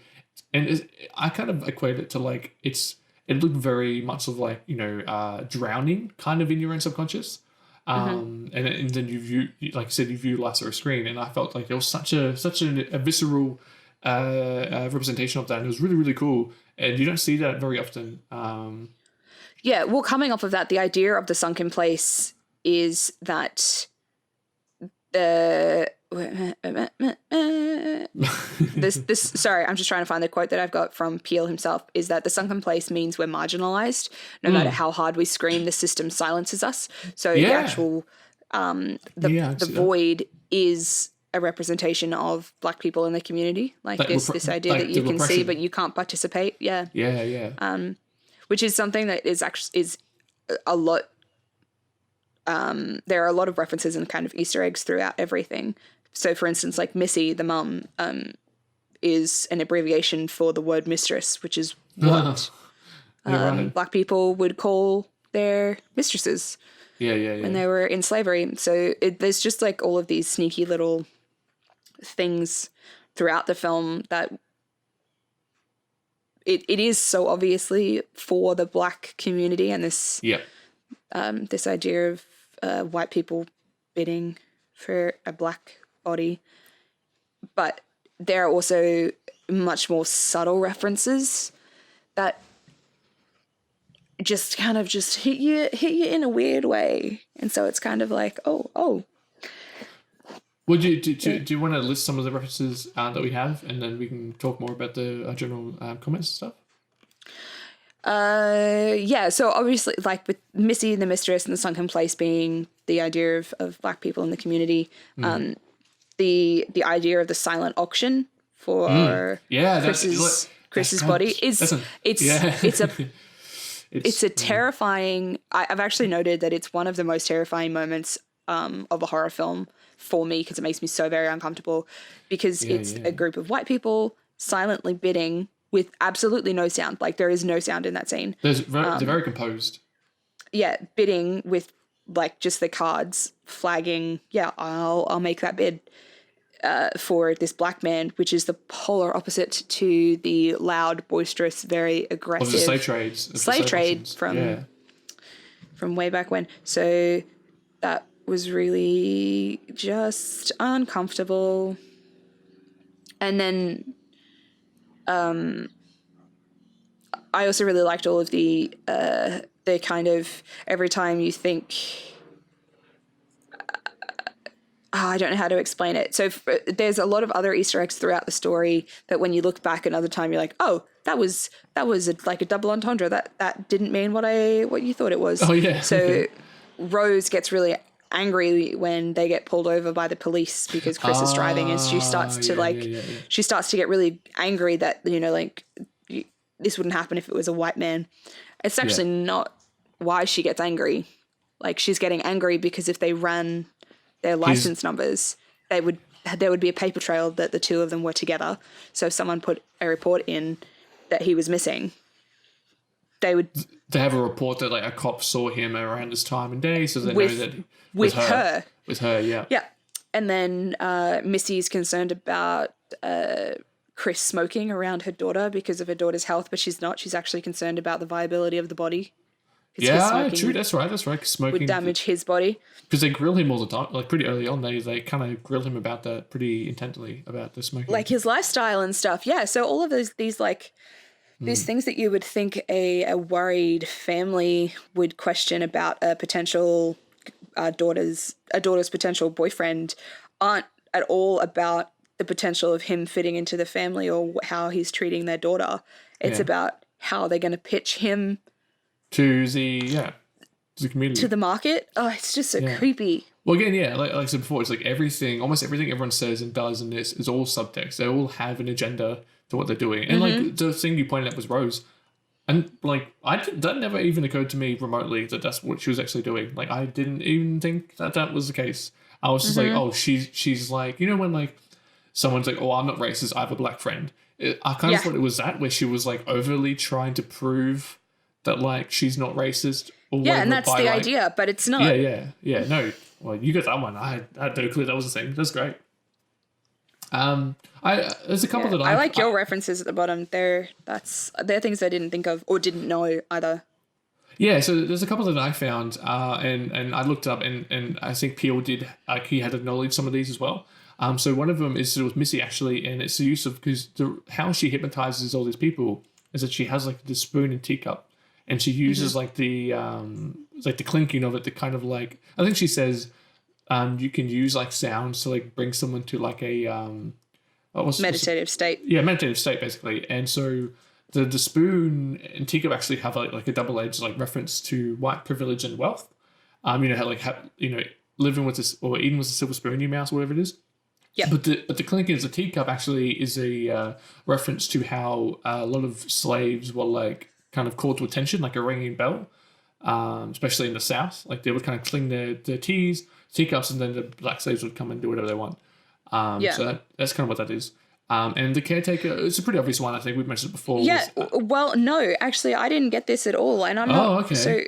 and I kind of equate it to like it looked very much of like drowning kind of in your own subconscious, and then you view, like I said, you view life through a screen, and I felt like it was such a visceral representation of that, and it was really really cool, and you don't see that very often. Yeah, well, coming off of that, the idea of the sunken place is that sorry, I'm just trying to find the quote that I've got from Peel himself, is that the sunken place means we're marginalized. No matter how hard we scream, the system silences us. So the actual the void is a representation of Black people in the community. Like this idea that you can see but you can't participate. Yeah. Which is something that is a lot. There are a lot of references and kind of Easter eggs throughout everything. So, for instance, like Missy, the mum, is an abbreviation for the word mistress, which is what Black people would call their mistresses. When they were in slavery. So there's just like all of these sneaky little things throughout the film that it is so obviously for the Black community, and this this idea of white people bidding for a Black body. But there are also much more subtle references that just kind of just hit you in a weird way. And so it's kind of like, oh. Well, do you want to list some of the references that we have, and then we can talk more about the general comments and stuff? So obviously, like with Missy, the mistress, and the sunken place being the idea of Black people in the community, the idea of the silent auction for Chris's body it's a terrifying. I've actually noted that it's one of the most terrifying moments of a horror film for me, because it makes me so very uncomfortable, because it's a group of white people silently bidding with absolutely no sound. Like there is no sound in that scene. They're very composed. Yeah, bidding with like just the cards flagging. Yeah, I'll make that bid for this Black man, which is the polar opposite to the loud, boisterous, very aggressive the slave trades. Slave trade from way back when. So that was really just uncomfortable. And then I also really liked all of the kind of every time you think I don't know how to explain it. So there's a lot of other Easter eggs throughout the story that when you look back another time, you're like, oh, that was like a double entendre. That didn't mean what you thought it was. Oh yeah. So Rose gets really angry when they get pulled over by the police because Chris is driving, and she starts to she starts to get really angry that, you know, like, this wouldn't happen if it was a white man. It's actually not why she gets angry. Like, she's getting angry because if they ran their license numbers, there would be a paper trail that the two of them were together. So if someone put a report in that he was missing, they have a report that like a cop saw him around this time and day, so they know that with her. With her, yeah. Yeah. And then Missy's concerned about Chris smoking around her daughter because of her daughter's health, but she's not. She's actually concerned about the viability of the body. Yeah, true. That's right. 'Cause smoking would damage his body. Because they grill him all the time. Like, pretty early on, they kind of grill him about that pretty intently, about the smoking. Like, his lifestyle and stuff. Yeah, so all of these things that you would think a worried family would question about a potential daughter's potential boyfriend aren't at all about the potential of him fitting into the family or how he's treating their daughter. It's about how they're going to pitch him to the community, to the market. Oh, it's just so creepy. Well, again, like I said before, it's like almost everything everyone says and does in this is all subtext. They all have an agenda to what they're doing. And like the thing you pointed out was Rose. And like, that never even occurred to me remotely that that's what she was actually doing. Like, I didn't even think that was the case. I was just like, oh, she's like, you know, when like someone's like, oh, I'm not racist, I have a black friend. I kind of thought it was that, where she was like overly trying to prove that like she's not racist. Or and that's the idea, but it's not. Yeah. No, well, you got that one. I had no clue that was the thing. That's great. There's a couple that I like your references at the bottom. They're things I didn't think of or didn't know either. Yeah, so there's a couple that I found, and I looked up, and I think Peel did. He had acknowledged some of these as well. So one of them is with Missy actually, and it's the use of, because how she hypnotizes all these people is that she has like this spoon and teacup, and she uses like the clinking of it to kind of like, I think she says, you can use like sounds to like bring someone to like a meditative state. Yeah, meditative state basically. And so the spoon and teacup actually have like a double-edged like reference to white privilege and wealth. You know, how living with this or eating with a silver spoon in your mouth, whatever it is. Yeah. But the clinking as a teacup actually is a reference to how a lot of slaves were like kind of called to attention, like a ringing bell, especially in the South. Like they would kind of cling their teacups, and then the black slaves would come and do whatever they want. So that's kind of what that is. And the caretaker, it's a pretty obvious one. I think we've mentioned it before. Yeah. Well, no, actually, I didn't get this at all, and I'm not. Oh, okay. So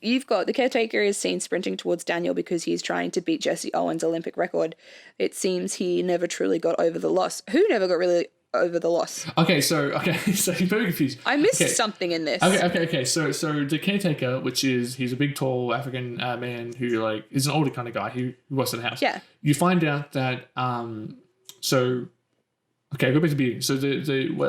you've got the caretaker is seen sprinting towards Daniel because he's trying to beat Jesse Owens' Olympic record. It seems he never truly got over the loss. Who never got really over the loss? So you're very confused. I missed something in this. Okay. So the caretaker, which is, he's a big, tall African man who like is an older kind of guy who works in the house. Yeah. You find out that Okay, go back to the beginning. So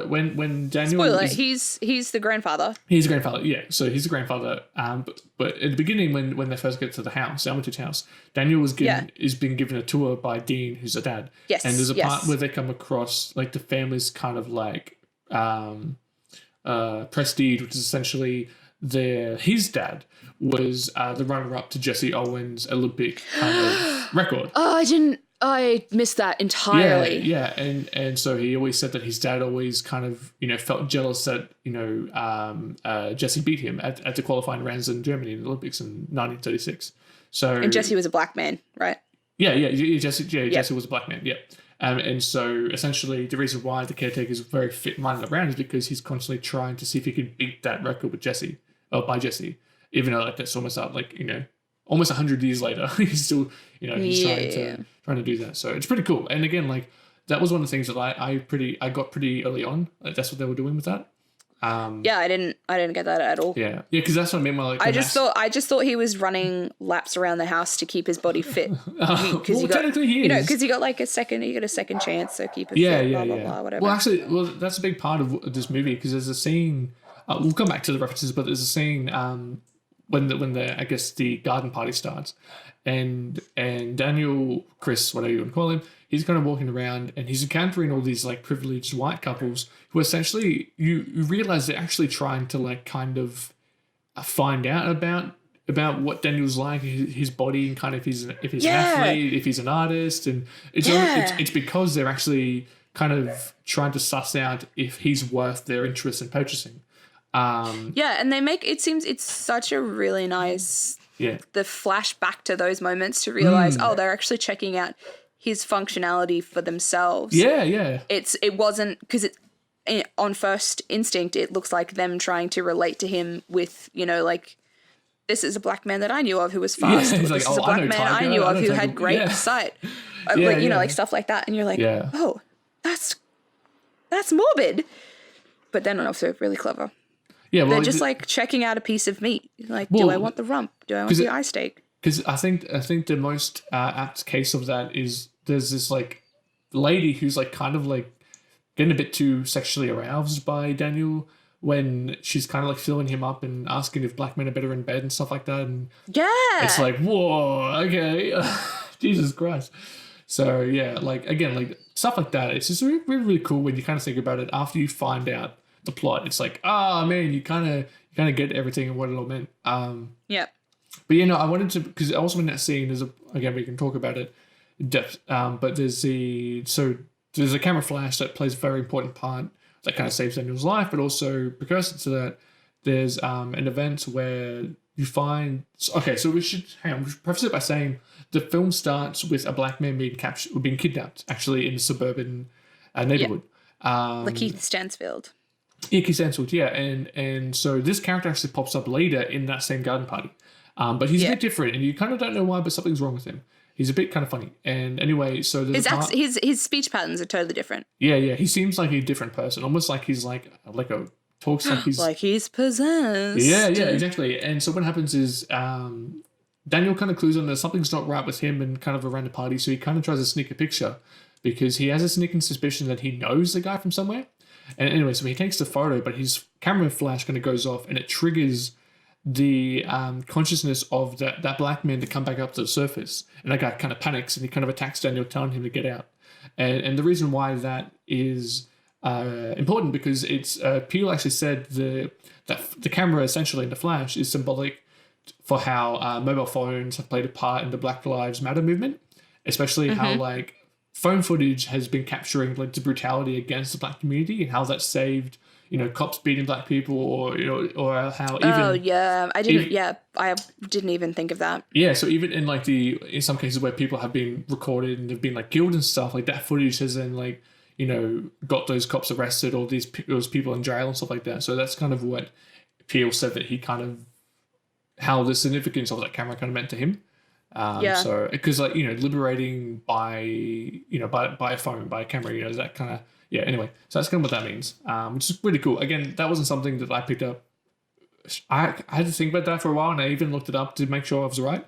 when Daniel spoiler, he's the grandfather. He's the grandfather, yeah. So he's the grandfather. But at the beginning, when they first get to the house, Armitage's house, Daniel is being given a tour by Dean, who's a dad. Yes. And there's a part where they come across like the family's kind of like prestige, which is essentially his dad was the runner-up to Jesse Owens' Olympic kind of record. I missed that entirely. Yeah, and so he always said that his dad always kind of, felt jealous that, Jesse beat him at the qualifying rounds in Germany in the Olympics in 1936. And Jesse was a black man, right? Yeah, Jesse was a black man, yeah. And so essentially the reason why the caretaker is very fit and running around is because he's constantly trying to see if he can beat that record with Jesse, or by Jesse, even though like that's almost out like, almost 100 years later, he's still, he's trying to do that. So it's pretty cool. And again, like that was one of the things that I got pretty early on. Like, that's what they were doing with that. I didn't get that at all. Yeah, because that's what I mean by like. I just thought he was running laps around the house to keep his body fit. Technically he is. Because he got like a second chance, so keep it fit. Blah, whatever. Well, actually, that's a big part of this movie because there's a scene. We'll come back to the references, but there's a scene when the garden party starts, and Daniel, Chris, whatever you want to call him, he's kind of walking around and he's encountering all these like privileged white couples who essentially you realize they're actually trying to like kind of find out about about what Daniel's like, his body, and kind of if he's an Yeah. athlete, if he's an artist, and it's because they're actually kind of trying to suss out if he's worth their interest in purchasing. And they make it seems it's such a really nice the flashback to those moments to realize they're actually checking out his functionality for themselves. It wasn't because on first instinct it looks like them trying to relate to him with, you know, like, this is a black man that I knew of who was fast. He's This like, is a black man I knew of who had great sight. Like, you know, like stuff like that. And you're like, oh, that's morbid. But then also really clever. Yeah, well, they're just like checking out a piece of meat. Like, do I want the rump? Do I want the eye steak? Because I think the most apt case of that is there's this like lady who's like kind of like getting a bit too sexually aroused by Daniel when she's kind of like filling him up and asking if black men are better in bed and stuff like that. And it's like, whoa, okay, Jesus Christ. So yeah, like again, like stuff like that. It's just really, really cool when you kind of think about it after you find out the plot. It's like, man, you kind of get everything and what it all meant. But you know, I wanted to, because also in that scene again, we can talk about it in depth. But there's a camera flash that plays a very important part that kind of saves Daniel's life, but also precursor to that, there's an event where you find. Okay, so we should preface it by saying the film starts with a black man being kidnapped, actually in a suburban neighborhood. Lakeith Stansfield. Yeah, Keith Stansfield. Yeah, and so this character actually pops up later in that same garden party, but he's a bit different, and you kind of don't know why, but something's wrong with him. He's a bit kind of funny. And anyway, so his speech patterns are totally different. Yeah. He seems like a different person, almost like he's talks like he's like he's possessed. Yeah, exactly. And so what happens is Daniel kind of clues on that something's not right with him and kind of around the party, so he kind of tries to sneak a picture because he has a sneaking suspicion that he knows the guy from somewhere. And anyway, so he takes the photo, but his camera flash kind of goes off and it triggers the consciousness of that black man to come back up to the surface. And that guy kind of panics and he kind of attacks Daniel, telling him to get out. And the reason why that is important, because it's Peel actually said that the camera essentially in the flash is symbolic for how mobile phones have played a part in the Black Lives Matter movement, especially how like phone footage has been capturing like the brutality against the black community and how that saved, you know, cops beating black people, or, you know, or how even... I didn't even think of that. Yeah, so even in like in some cases where people have been recorded and have been like killed and stuff, like that footage has then like, you know, got those cops arrested or those people in jail and stuff like that. So that's kind of what Peel said, that he kind of, how the significance of that camera kind of meant to him. So, because like, you know, liberating by a phone, by a camera, you know, that kind of, anyway, so that's kind of what that means, which is really cool. Again, that wasn't something that I picked up. I had to think about that for a while, and I even looked it up to make sure I was right.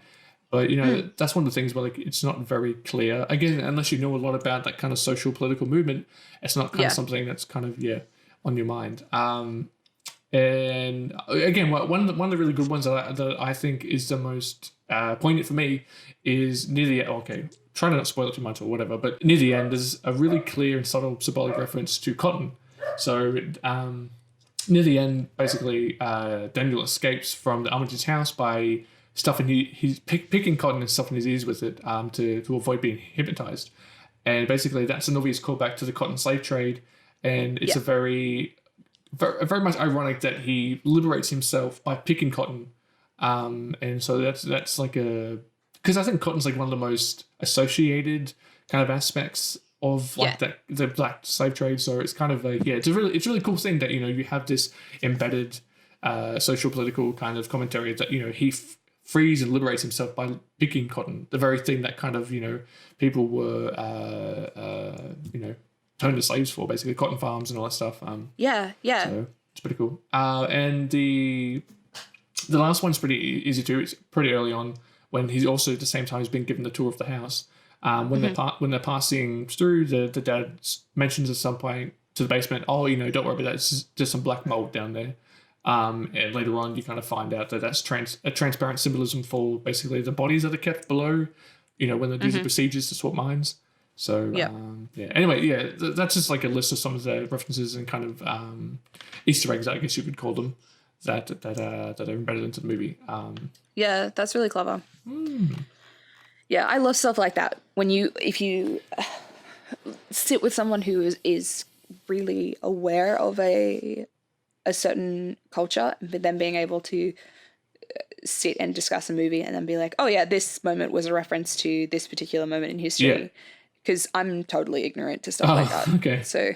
But, you know, that's one of the things where like it's not very clear. Again, unless you know a lot about that kind of social political movement, it's not kind of something that's kind of on your mind. And again, one of the really good ones that I think is the most poignant for me is near the try to not spoil it too much or whatever, but near the end there's a really clear and subtle symbolic reference to cotton. So near the end, basically, Daniel escapes from the Armitage's house by stuffing he's picking cotton and stuffing his ears with it to avoid being hypnotized. And basically, that's an obvious callback to the cotton slave trade, and it's a very much ironic that he liberates himself by picking cotton. And so that's like because I think cotton's like one of the most associated kind of aspects of like the black slave trade. So it's kind of like, it's a really cool thing that, you know, you have this embedded social political kind of commentary that, you know, he frees and liberates himself by picking cotton, the very thing that kind of, you know, people were you know, turned to slaves for, basically cotton farms and all that stuff. So it's pretty cool. And the last one's pretty easy too. It's pretty early on when he's also at the same time has been given the tour of the house. When they're passing through, the dad mentions at some point to the basement, "Oh, you know, don't worry about that. It's just some black mold down there." And later on, you kind of find out that that's a transparent symbolism for basically the bodies that are kept below, you know, when they do the procedures to swap minds. So anyway, that's just like a list of some of the references and kind of Easter eggs, I guess you could call them. that are embedded into the movie. Yeah, that's really clever. Yeah, I love stuff like that. If you sit with someone who is really aware of a certain culture, but then being able to sit and discuss a movie and then be like, oh yeah, this moment was a reference to this particular moment in history. Because I'm totally ignorant to stuff like that. Okay. So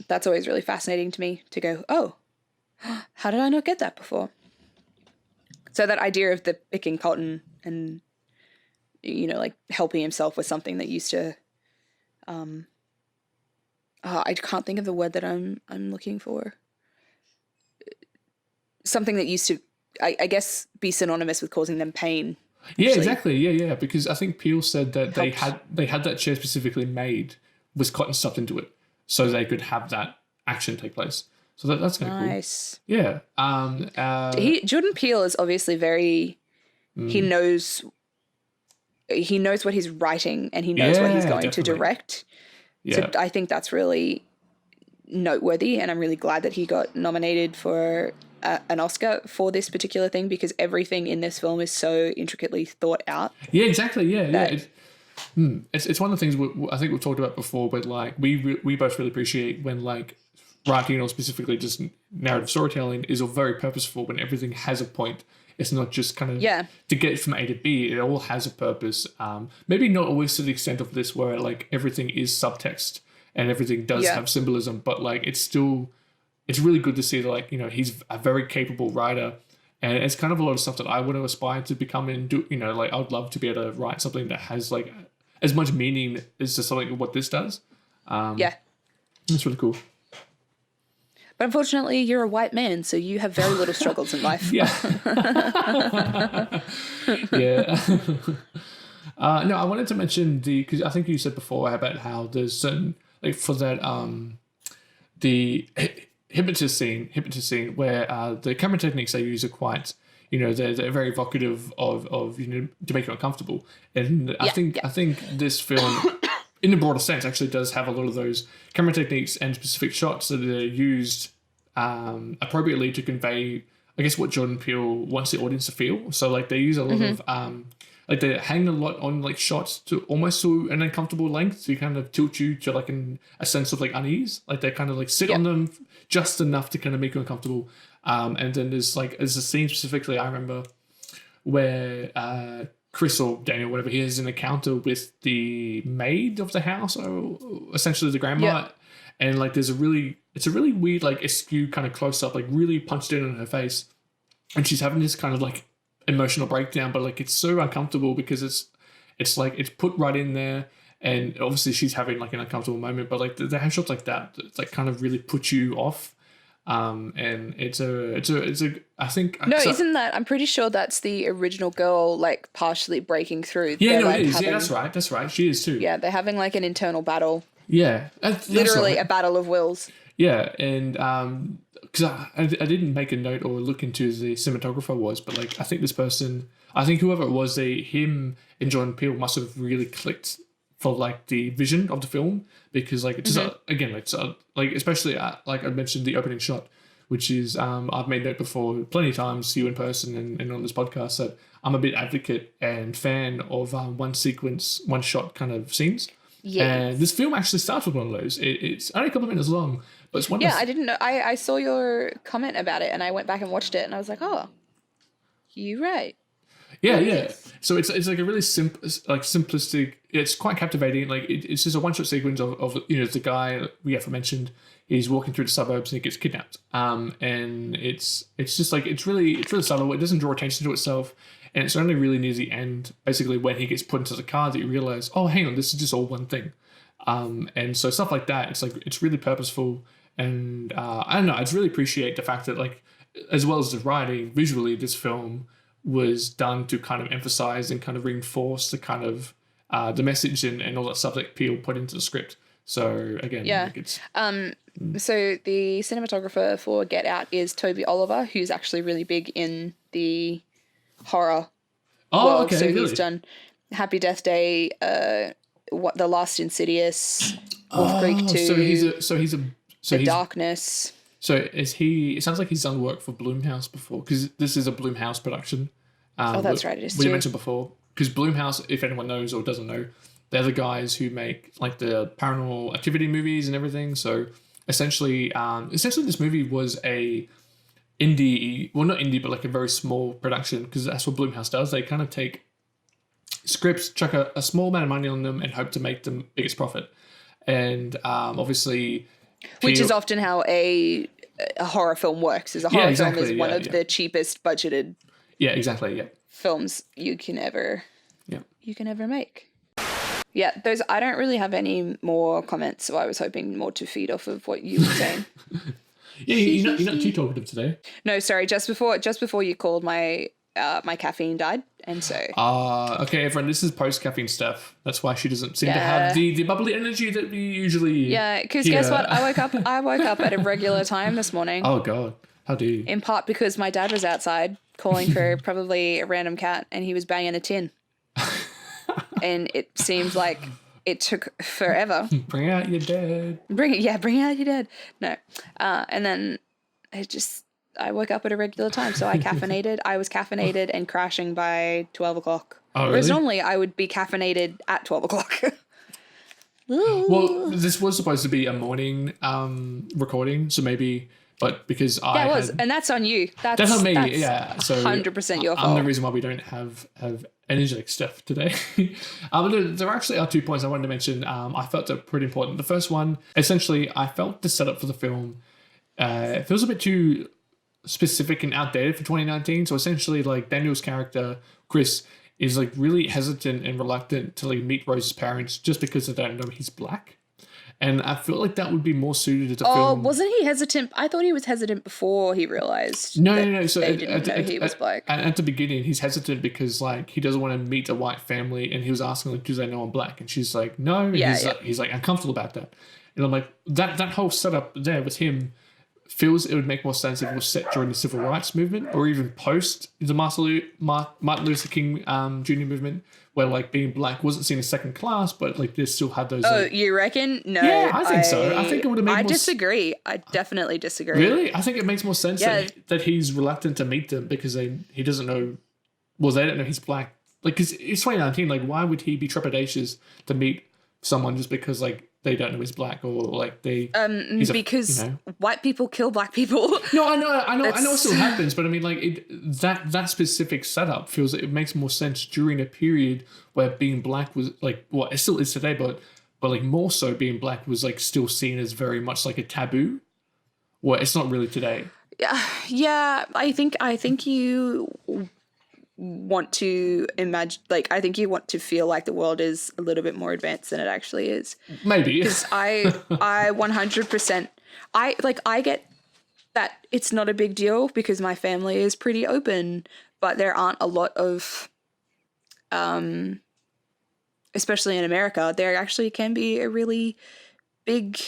that's always really fascinating to me to go, oh, how did I not get that before? So that idea of the picking cotton and, like helping himself with something that used to, I can't think of the word that I'm looking for. Something that used to, I guess, be synonymous with causing them pain. Yeah, exactly. Yeah. Because I think Peel said that Helps. they had that chair specifically made with cotton stuffed into it, so they could have that action take place. So that's kind of cool. Nice. Yeah. Jordan Peele is obviously very. He knows what he's writing and he knows what he's going to definitely. direct. Yeah. So I think that's really noteworthy, and I'm really glad that he got nominated for an Oscar for this particular thing, because everything in this film is so intricately thought out. Yeah, exactly. Yeah. It's one of the things I think we've talked about before, but like we both really appreciate when like writing or specifically just narrative storytelling is all very purposeful, when everything has a point. It's not just kind of to get from A to B. It all has a purpose. Maybe not always to the extent of this, where like everything is subtext and everything does have symbolism, but like it's really good to see that, like, he's a very capable writer, and it's kind of a lot of stuff that I want to aspire to become and do. Like I would love to be able to write something that has like as much meaning as to something what this does. It's really cool. But unfortunately, you're a white man, so you have very little struggles in life. Yeah. Yeah. No, I wanted to mention because I think you said before about how there's certain, like for that, the hypnotist scene where the camera techniques they use are quite, they're very evocative of to make you uncomfortable. And I think this film, in a broader sense, actually does have a lot of those camera techniques and specific shots that are used appropriately to convey, I guess, what Jordan Peele wants the audience to feel. So like they use a lot of like they hang a lot on like shots to almost to an uncomfortable length to kind of tilt you to like a sense of like unease. Like they kind of like sit on them just enough to kind of make you uncomfortable. And then there's a scene specifically I remember where Chris or Daniel, whatever, he has an encounter with the maid of the house, or essentially the grandma, and like it's a really weird like askew kind of close up, like really punched in on her face, and she's having this kind of like emotional breakdown, but like it's so uncomfortable because it's like it's put right in there, and obviously she's having like an uncomfortable moment, but like they have shots like that like kind of really put you off. And it's a I think isn't that, I'm pretty sure that's the original girl like partially breaking through. Yeah, they're, no, like, it is. having, Yeah, that's right. She is too. Yeah, they're having like an internal battle. Yeah, Literally right. a battle of wills. Yeah, and because I didn't make a note or look into who the cinematographer was, but like I think whoever it was, him and Jordan Peele must have really clicked for like the vision of the film, because like it's just again like especially like I mentioned the opening shot, which is I've made note before plenty of times to you in person and on this podcast that I'm a bit advocate and fan of one sequence, one shot kind of scenes. Yeah. And this film actually starts with one of those. It's only a couple of minutes long, but it's one. Yeah, I didn't know. I saw your comment about it, and I went back and watched it, and I was like, oh, you're right. Yeah. So it's like a really simplistic. It's quite captivating. Like it's just a one shot sequence of the guy we have mentioned. He's walking through the suburbs and he gets kidnapped. And it's just like it's really subtle. It doesn't draw attention to itself, and it's only really near the end, basically when he gets put into the car, that you realize, oh, hang on, this is just all one thing. And so stuff like that, it's like it's really purposeful, and I don't know. I just really appreciate the fact that like, as well as the writing, visually, this film was done to kind of emphasize and kind of reinforce the kind of the message and all that stuff that Peele put into the script. So again, like it's so the cinematographer for Get Out is Toby Oliver, who's actually really big in the horror world. Okay, so really? He's done Happy Death Day, what The Last Insidious, Wolf Creek 2, so he's The Darkness. So is he? It sounds like he's done work for Blumhouse before, because this is a Blumhouse production. Oh, that's right. It is What you too. mentioned before, because Blumhouse, if anyone knows or doesn't know, they're the guys who make like the Paranormal Activity movies and everything. So essentially, this movie was a indie, well, not indie, but like a very small production, because that's what Blumhouse does. They kind of take scripts, chuck a small amount of money on them, and hope to make them biggest profit. And obviously, Which is often how a horror film works. Is a horror film is one of the cheapest budgeted exactly, films you can ever make. Yeah, those I don't really have any more comments, so I was hoping more to feed off of what you were saying. You're not too talkative today. No, sorry, just before you called, my caffeine died, and so okay, everyone, this is post caffeine Steph. That's why she doesn't seem to have the bubbly energy that we usually. Yeah, because guess what? I woke up at a regular time this morning. Oh God, how do you? In part because my dad was outside calling for probably a random cat, and he was banging a tin. And it seemed like it took forever. Bring out your dad. Bring out your dad. No. And then I woke up at a regular time, so I caffeinated. I was caffeinated and crashing by 12 o'clock. Oh, really? Whereas normally I would be caffeinated at 12 o'clock. Well, this was supposed to be a morning recording, so maybe, but because it was, and that's on you. That's on me, yeah. So 100% your fault. I'm the reason why we don't have energetic stuff today. But there actually are 2 points I wanted to mention. I felt they're pretty important. The first one, essentially, I felt the setup for the film feels a bit too specific and outdated for 2019. So essentially, like, Daniel's character, Chris, is like really hesitant and reluctant to like meet Rose's parents just because they don't know he's black. And I feel like that would be more suited to the film. Oh, wasn't he hesitant? I thought he was hesitant before he realized No. So they didn't know he was black. At the beginning, he's hesitant because like he doesn't want to meet a white family, and he was asking like, "Do they know I'm black?" And she's like, "No." He's like uncomfortable about that. And I'm like, that whole setup there with him feels it would make more sense if it was set during the civil rights movement or even post the Martin Luther King Jr. movement, where like being black wasn't seen as second class, but like they still had those. Oh, like, you reckon? No. Yeah, I think so. I think it would have made. I more disagree. I definitely disagree. Really? I think it makes more sense that he's reluctant to meet them because he doesn't know. Well, they don't know he's black. Like, because it's 2019. Like, why would he be trepidatious to meet someone just because like they don't know he's black or like they? Because white people kill black people. No, I know it still happens, but I mean, like that specific setup feels like it makes more sense during a period where being black was like what it still is today, but like more so being black was like still seen as very much like a taboo. Well, it's not really today. Yeah. I think you want to imagine, like, I think you want to feel like the world is a little bit more advanced than it actually is. Maybe. Because I 100%, I get that it's not a big deal because my family is pretty open, but there aren't a lot of, especially in America, there actually can be a really big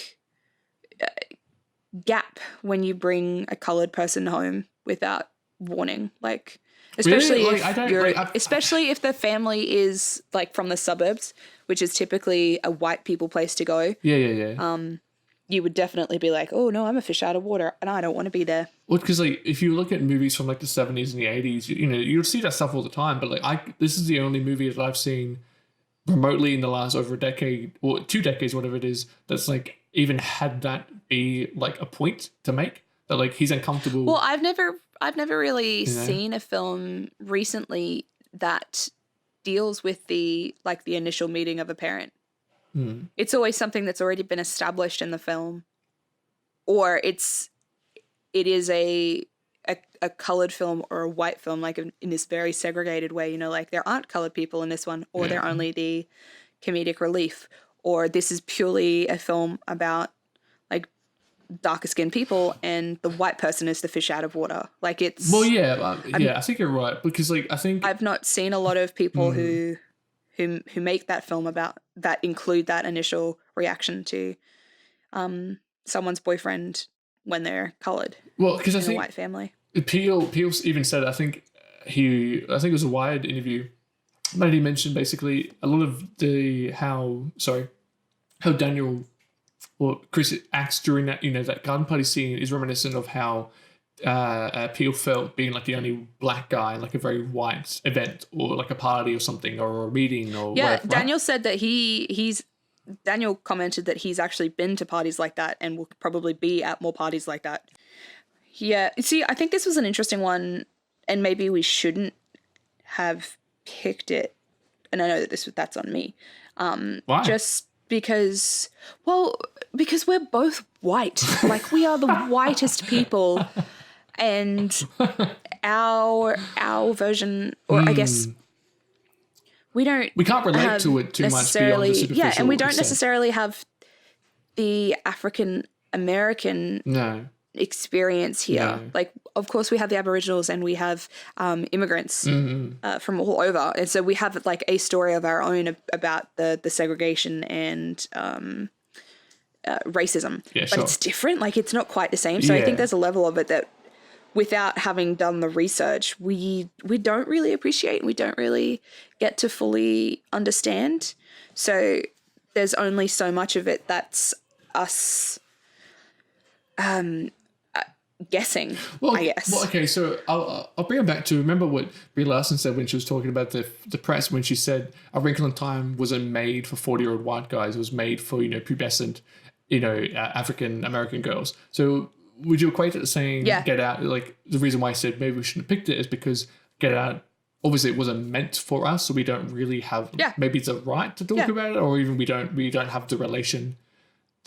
gap when you bring a colored person home without warning, like. Especially really? Especially if the family is like from the suburbs, which is typically a white people place to go. Yeah. You would definitely be like, oh no, I'm a fish out of water, and I don't want to be there. Well, because like if you look at movies from like the 70s and the 80s, you'll see that stuff all the time. But like this is the only movie that I've seen remotely in the last over a decade or 2 decades, whatever it is, that's like even had that be like a point to make that like he's uncomfortable. Well, I've never really seen a film recently that deals with the initial meeting of a parent. It's always something that's already been established in the film, or it is a colored film or a white film, like in this very segregated way. Like there aren't colored people in this one, or they're only the comedic relief, or this is purely a film about like darker skinned people and the white person is the fish out of water. Like it's I think you're right, because like I think I've not seen a lot of people who make that film about that include that initial reaction to someone's boyfriend when they're colored. Well, because I think a white family. Peele even said, I think it was a Wired interview, but he mentioned basically a lot of how Daniel or Chris acts during that, that garden party scene is reminiscent of how Peel felt being like the only black guy in like a very white event or like a party or something or a meeting or whatever, Daniel right? said that Daniel commented that he's actually been to parties like that and will probably be at more parties like that. Yeah. See, I think this was an interesting one, and maybe we shouldn't have picked it. And I know that that's on me. Why? Just because we're both white. Like, we are the whitest people, and our version, or I guess we can't relate to it too much beyond the superficial. Yeah, and we don't extent. necessarily have the African American No. experience here. No. Like, of course, we have the Aboriginals and we have immigrants from all over, and so we have like a story of our own about the segregation and racism. Yeah, but sure. it's different. Like, it's not quite the same. So I Yeah. think there's a level of it that, without having done the research, we don't really appreciate. We don't really get to fully understand. So there's only so much of it that's us guessing, I guess. Well, okay, so I'll bring it back to, remember what Brie Larson said when she was talking about the press, when she said A Wrinkle in Time wasn't made for 40-year-old white guys. It was made for, pubescent, African American girls. So would you equate it to saying Get Out? Like, the reason why I said maybe we shouldn't have picked it is because Get Out, obviously it wasn't meant for us, so we don't really have maybe it's a right to talk about it, or even we don't have the relation.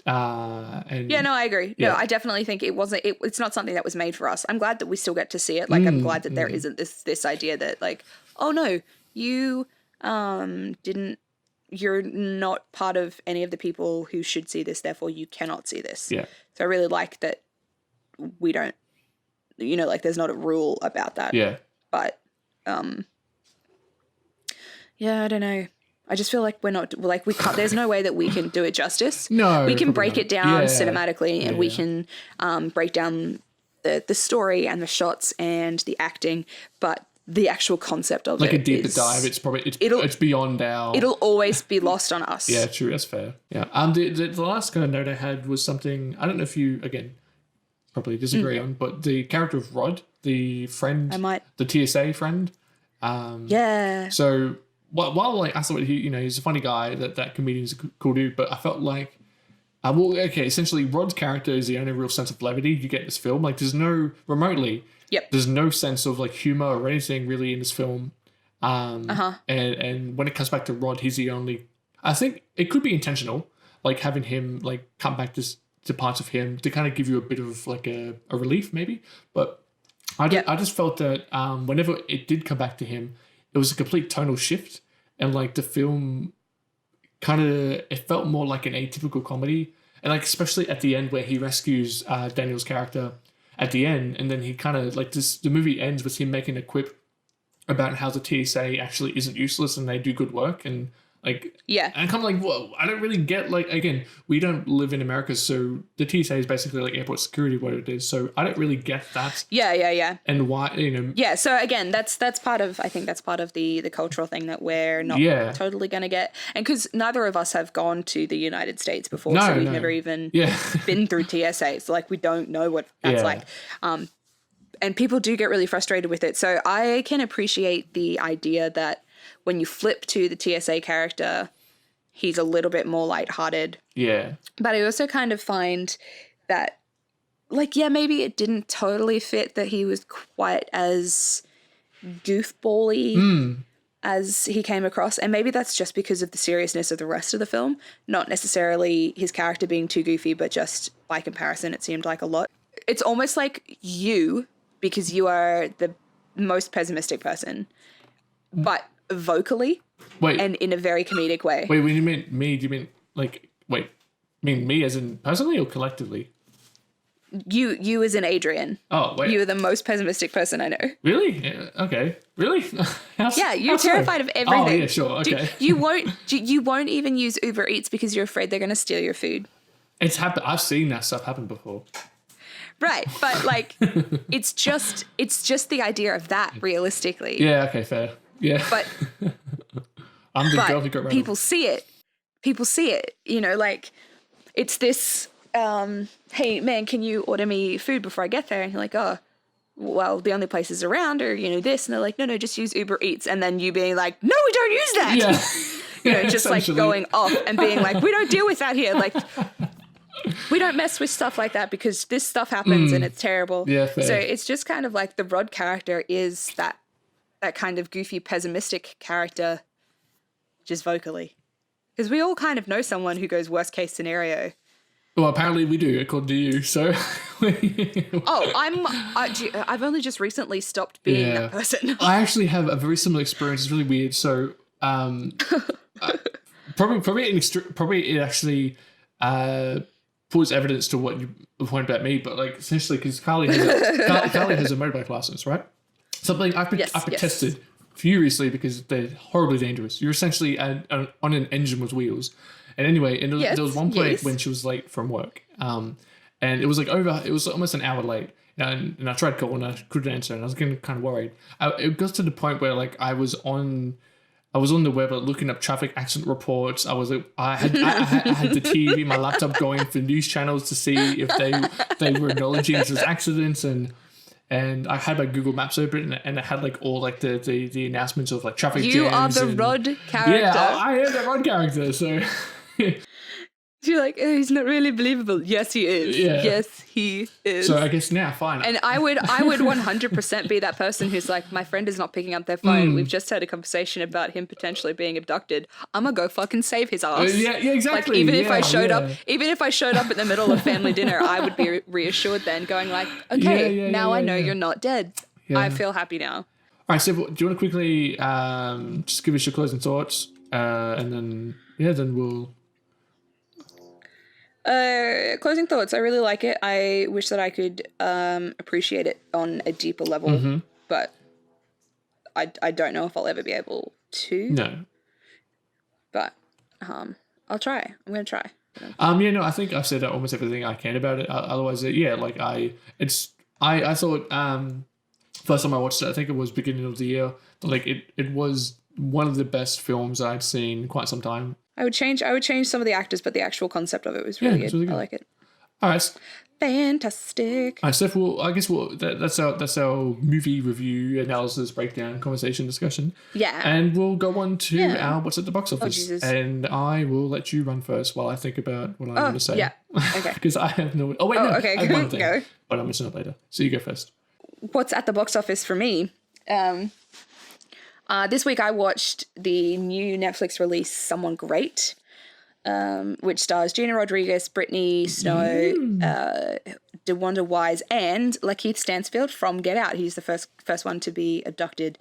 No, I agree. Yeah. No, I definitely think it's not something that was made for us. I'm glad that we still get to see it. Like, I'm glad that there isn't this idea that, like, oh no, you you're not part of any of the people who should see this, therefore you cannot see this. Yeah. So I really like that we don't, like, there's not a rule about that. Yeah. But I don't know. I just feel like we can't, there's no way that we can do it justice. No, we can probably break not. it down Yeah. cinematically, and we Yeah. can break down the story and the shots and the acting, but the actual concept of Like it a deeper is, dive, it's beyond our... it'll always be lost on us. Yeah, true, that's fair. Yeah. The last kind of note I had was something, I don't know if you, again, probably disagree on, but the character of Rod, the friend, I might. the TSA friend. Yeah. So while like I thought he's a funny guy, that comedian's a cool dude, but I felt like, essentially Rod's character is the only real sense of levity you get in this film. Like, there's no remotely, there's no sense of like humor or anything really in this film. And when it comes back to Rod, he's the only. I think it could be intentional, like having him like come back to parts of him to kind of give you a bit of like a relief maybe. But I just felt that whenever it did come back to him, it was a complete tonal shift, and like the film it felt more like an atypical comedy, and like especially at the end where he rescues Daniel's character at the end, and then he kind of like the movie ends with him making a quip about how the TSA actually isn't useless and they do good work, and like and I'm kind of like, whoa, I don't really get, like, again, we don't live in America, so the TSA is basically like airport security, what it is, so I don't really get that. And why, so again, that's part of, I think that's part of the cultural thing that we're not totally gonna get, and because neither of us have gone to the United States before, so we've never even been through TSA, so like we don't know what that's like. And people do get really frustrated with it, so I can appreciate the idea that when you flip to the TSA character, he's a little bit more lighthearted. Yeah. But I also kind of find that, like, maybe it didn't totally fit that he was quite as goofball-y as he came across. And maybe that's just because of the seriousness of the rest of the film. Not necessarily his character being too goofy, but just by comparison, it seemed like a lot. It's almost like you, because you are the most pessimistic person, but vocally and in a very comedic way. Wait, when you meant me, do you mean like, me as in personally or collectively? You as in Adrian. Oh, wait. You are the most pessimistic person I know. Really? Yeah, okay. Really? You're terrified of everything. Oh, yeah, sure. Okay. You won't even use Uber Eats because you're afraid they're going to steal your food. It's happened. I've seen that stuff happen before. Right, but like, it's just the idea of that, realistically. Yeah. Okay. Fair. Yeah. But I'm the girl who got rid people see it. People see it. Like, it's this, hey, man, can you order me food before I get there? And you're like, oh, well, the only places around are, this. And they're like, no, just use Uber Eats. And then you being like, no, we don't use that. Yeah. Just like going off and being like, we don't deal with that here. Like, we don't mess with stuff like that because this stuff happens and it's terrible. Yeah, fair. So it's just kind of like the Rod character is that kind of goofy, pessimistic character, just vocally. Because we all kind of know someone who goes worst case scenario. Well, apparently we do, according to you. So, I've only just recently stopped being that person. I actually have a very similar experience. It's really weird. So, probably it actually puts evidence to what you point about me. But like essentially, because Carly has a motorbike license, right? Something I've tested furiously because they're horribly dangerous. You're essentially on an engine with wheels. And anyway, there was one point when she was late from work, and it was almost an hour late. And I tried calling, and I couldn't answer, and I was getting kind of worried. It got to the point where like I was on the web looking up traffic accident reports. I had the TV, my laptop going for news channels to see if they were acknowledging those accidents, and I had my Google Maps open, and it had like all like the announcements of like traffic jams. You are the Rod character. Yeah, I am the Rod character. So you're like, oh, he's not really believable. Yes, he is. Yeah. Yes, he is. So I guess now, fine. And I would 100% be that person who's like, my friend is not picking up their phone. We've just had a conversation about him potentially being abducted. I'm gonna go fucking save his ass. Yeah, exactly. Like even if I showed up in the middle of family dinner, I would be reassured then, going like, okay, now I know you're not dead. Yeah. I feel happy now. All right, so do you want to quickly just give us your closing thoughts, and then we'll. Closing thoughts. I really like it. I wish that I could appreciate it on a deeper level, but I don't know if I'll ever be able to. No. But I'll try. I'm gonna try. I think I've said almost everything I can about it. Otherwise, I thought first time I watched it, I think it was beginning of the year. Like it was one of the best films I'd seen in quite some time. I would change some of the actors, but the actual concept of it was really good. Really good. I like it. All right. Fantastic. All right, Steph. Well, I guess that's our movie review, analysis, breakdown, conversation, discussion. Yeah. And we'll go on to our what's at the box office. Jesus. And I will let you run first while I think about what I'm going to say. Yeah. Okay. Because I have no. Oh wait, no. Okay. I have one thing, Go. but I'll mention it later. So you go first. What's at the box office for me? This week I watched the new Netflix release, Someone Great, which stars Gina Rodriguez, Brittany Snow, DeWanda Wise, and Lakeith Stanfield from Get Out. He's the first one to be abducted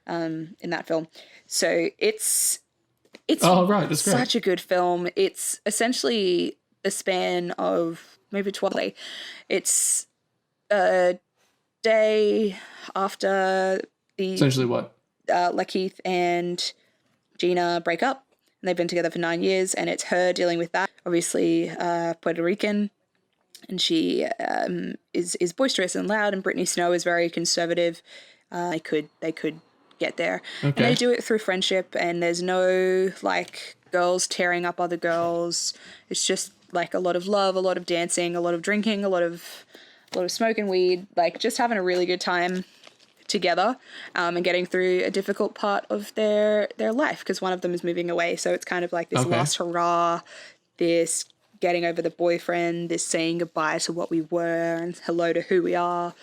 in that film. So it's Oh, right, that's great. Such a good film. It's essentially the span of maybe 12 days. It's a day after the Essentially what? Lakeith and Gina break up. And they've been together for 9 years, and it's her dealing with that. Obviously, Puerto Rican, and she is boisterous and loud, and Brittany Snow is very conservative. They could get there. Okay. And they do it through friendship, and there's no like girls tearing up other girls. It's just like a lot of love, a lot of dancing, a lot of drinking, a lot of smoking weed, like just having a really good time together, and getting through a difficult part of their life, because one of them is moving away. So it's kind of like this last hurrah, this getting over the boyfriend, this saying goodbye to what we were and hello to who we are.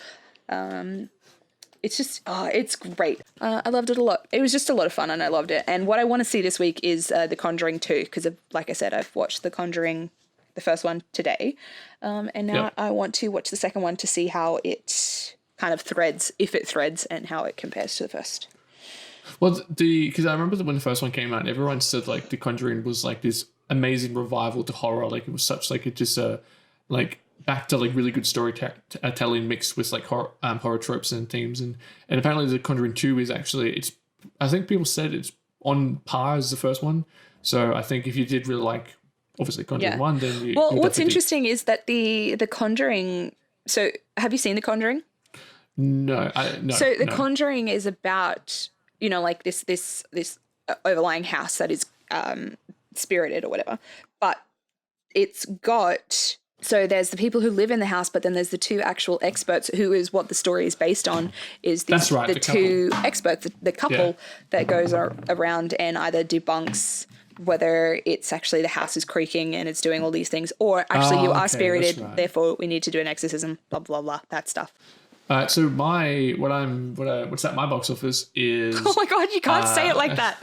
It's just, it's great. I loved it a lot. It was just a lot of fun, and I loved it. And what I want to see this week is The Conjuring 2, because like I said, I've watched The Conjuring, the first one, today. And now I want to watch the second one to see how it kind of threads, if it threads, and how it compares to the first. Well, because I remember that when the first one came out, everyone said like The Conjuring was like this amazing revival to horror. Like it was such like it just like back to like really good storytelling mixed with like horror tropes and themes, and apparently The Conjuring 2 is actually I think people said it's on par as the first one. So I think if you did really like obviously Conjuring 1, then you. Well, what's interesting is that the Conjuring. So have you seen The Conjuring? No. So The Conjuring is about, like this overlying house that is spirited or whatever. But it's got, so there's the people who live in the house, but then there's the two actual experts who is what the story is based on, is That's right, the the two experts, the couple that goes around and either debunks whether it's actually the house is creaking and it's doing all these things, or actually you are spirited, therefore we need to do an exorcism, blah, blah, blah, that stuff. So my what's that? My box office is. Oh my God, you can't say it like that.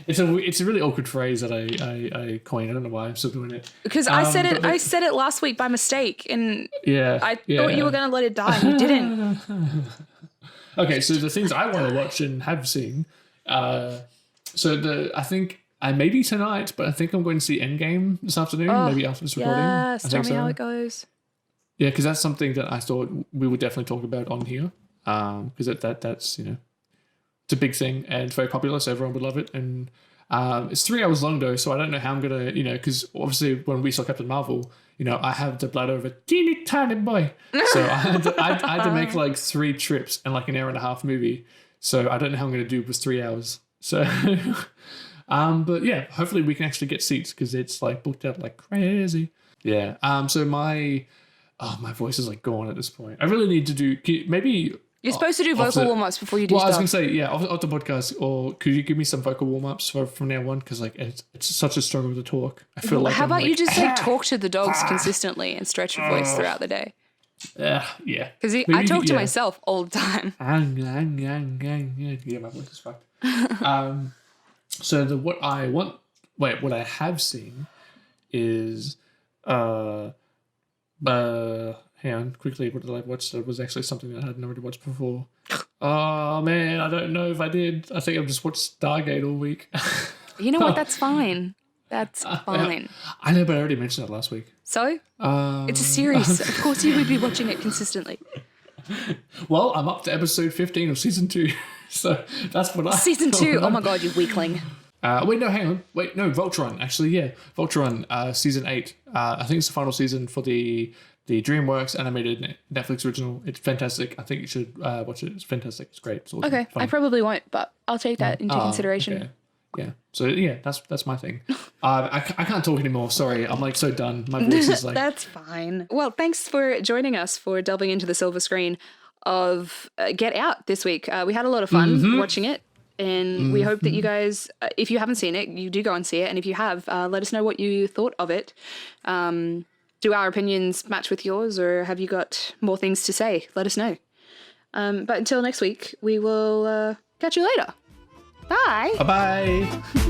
It's a really awkward phrase that I coined. I don't know why I'm still doing it. Because I said it. I said it last week by mistake, and I thought you were going to let it die. And you didn't. Okay, so the things I want to watch and have seen. I think maybe tonight, but I think I'm going to see Endgame this afternoon. Maybe after this recording. Yes, tell me how it goes. Yeah, because that's something that I thought we would definitely talk about on here. Because that's it's a big thing and it's very popular, so everyone would love it. And it's 3 hours long though, so I don't know how I'm gonna, because obviously when we saw Captain Marvel, I have the bladder of a teeny tiny boy, so I had to make like 3 trips and like an hour and a half movie. So I don't know how I'm gonna do with 3 hours. So, but yeah, hopefully we can actually get seats because it's like booked out like crazy. Yeah. So my voice is like gone at this point. I really need to do maybe. You're supposed to do vocal warm-ups before you do stuff. Well, I was going to say, off the podcast, or could you give me some vocal warm-ups from now on? Because like it's such a struggle to talk. I feel like how about you just talk to the dogs consistently and stretch your voice throughout the day? Yeah. Because I talk to myself all the time. Yeah, my voice is fucked. So what I have seen is hang on, quickly, what did I watch? That was actually something that I hadn't already watched before. Oh man, I don't know if I did. I think I've just watched Stargate all week. You know what? That's fine. That's fine. I know, but I already mentioned it last week. So? It's a series. Of course you would be watching it consistently. Well, I'm up to episode 15 of season 2. So that's what Season 2? Oh my God, you weakling. Wait, no, hang on. Wait, no, Voltron. Actually, yeah. Voltron, season 8. I think it's the final season for the DreamWorks animated Netflix original. It's fantastic. I think you should watch it. It's fantastic. It's great. It's awesome. Okay, fun. I probably won't, but I'll take that into consideration. Okay. Yeah. So yeah, that's my thing. I can't talk anymore. Sorry, I'm like so done. My voice is like. That's fine. Well, thanks for joining us for delving into the silver screen of Get Out this week. We had a lot of fun watching it. And we hope that you guys, if you haven't seen it, you do go and see it. And if you have, let us know what you thought of it. Do our opinions match with yours, or have you got more things to say? Let us know. But until next week, we will catch you later. Bye. Bye-bye.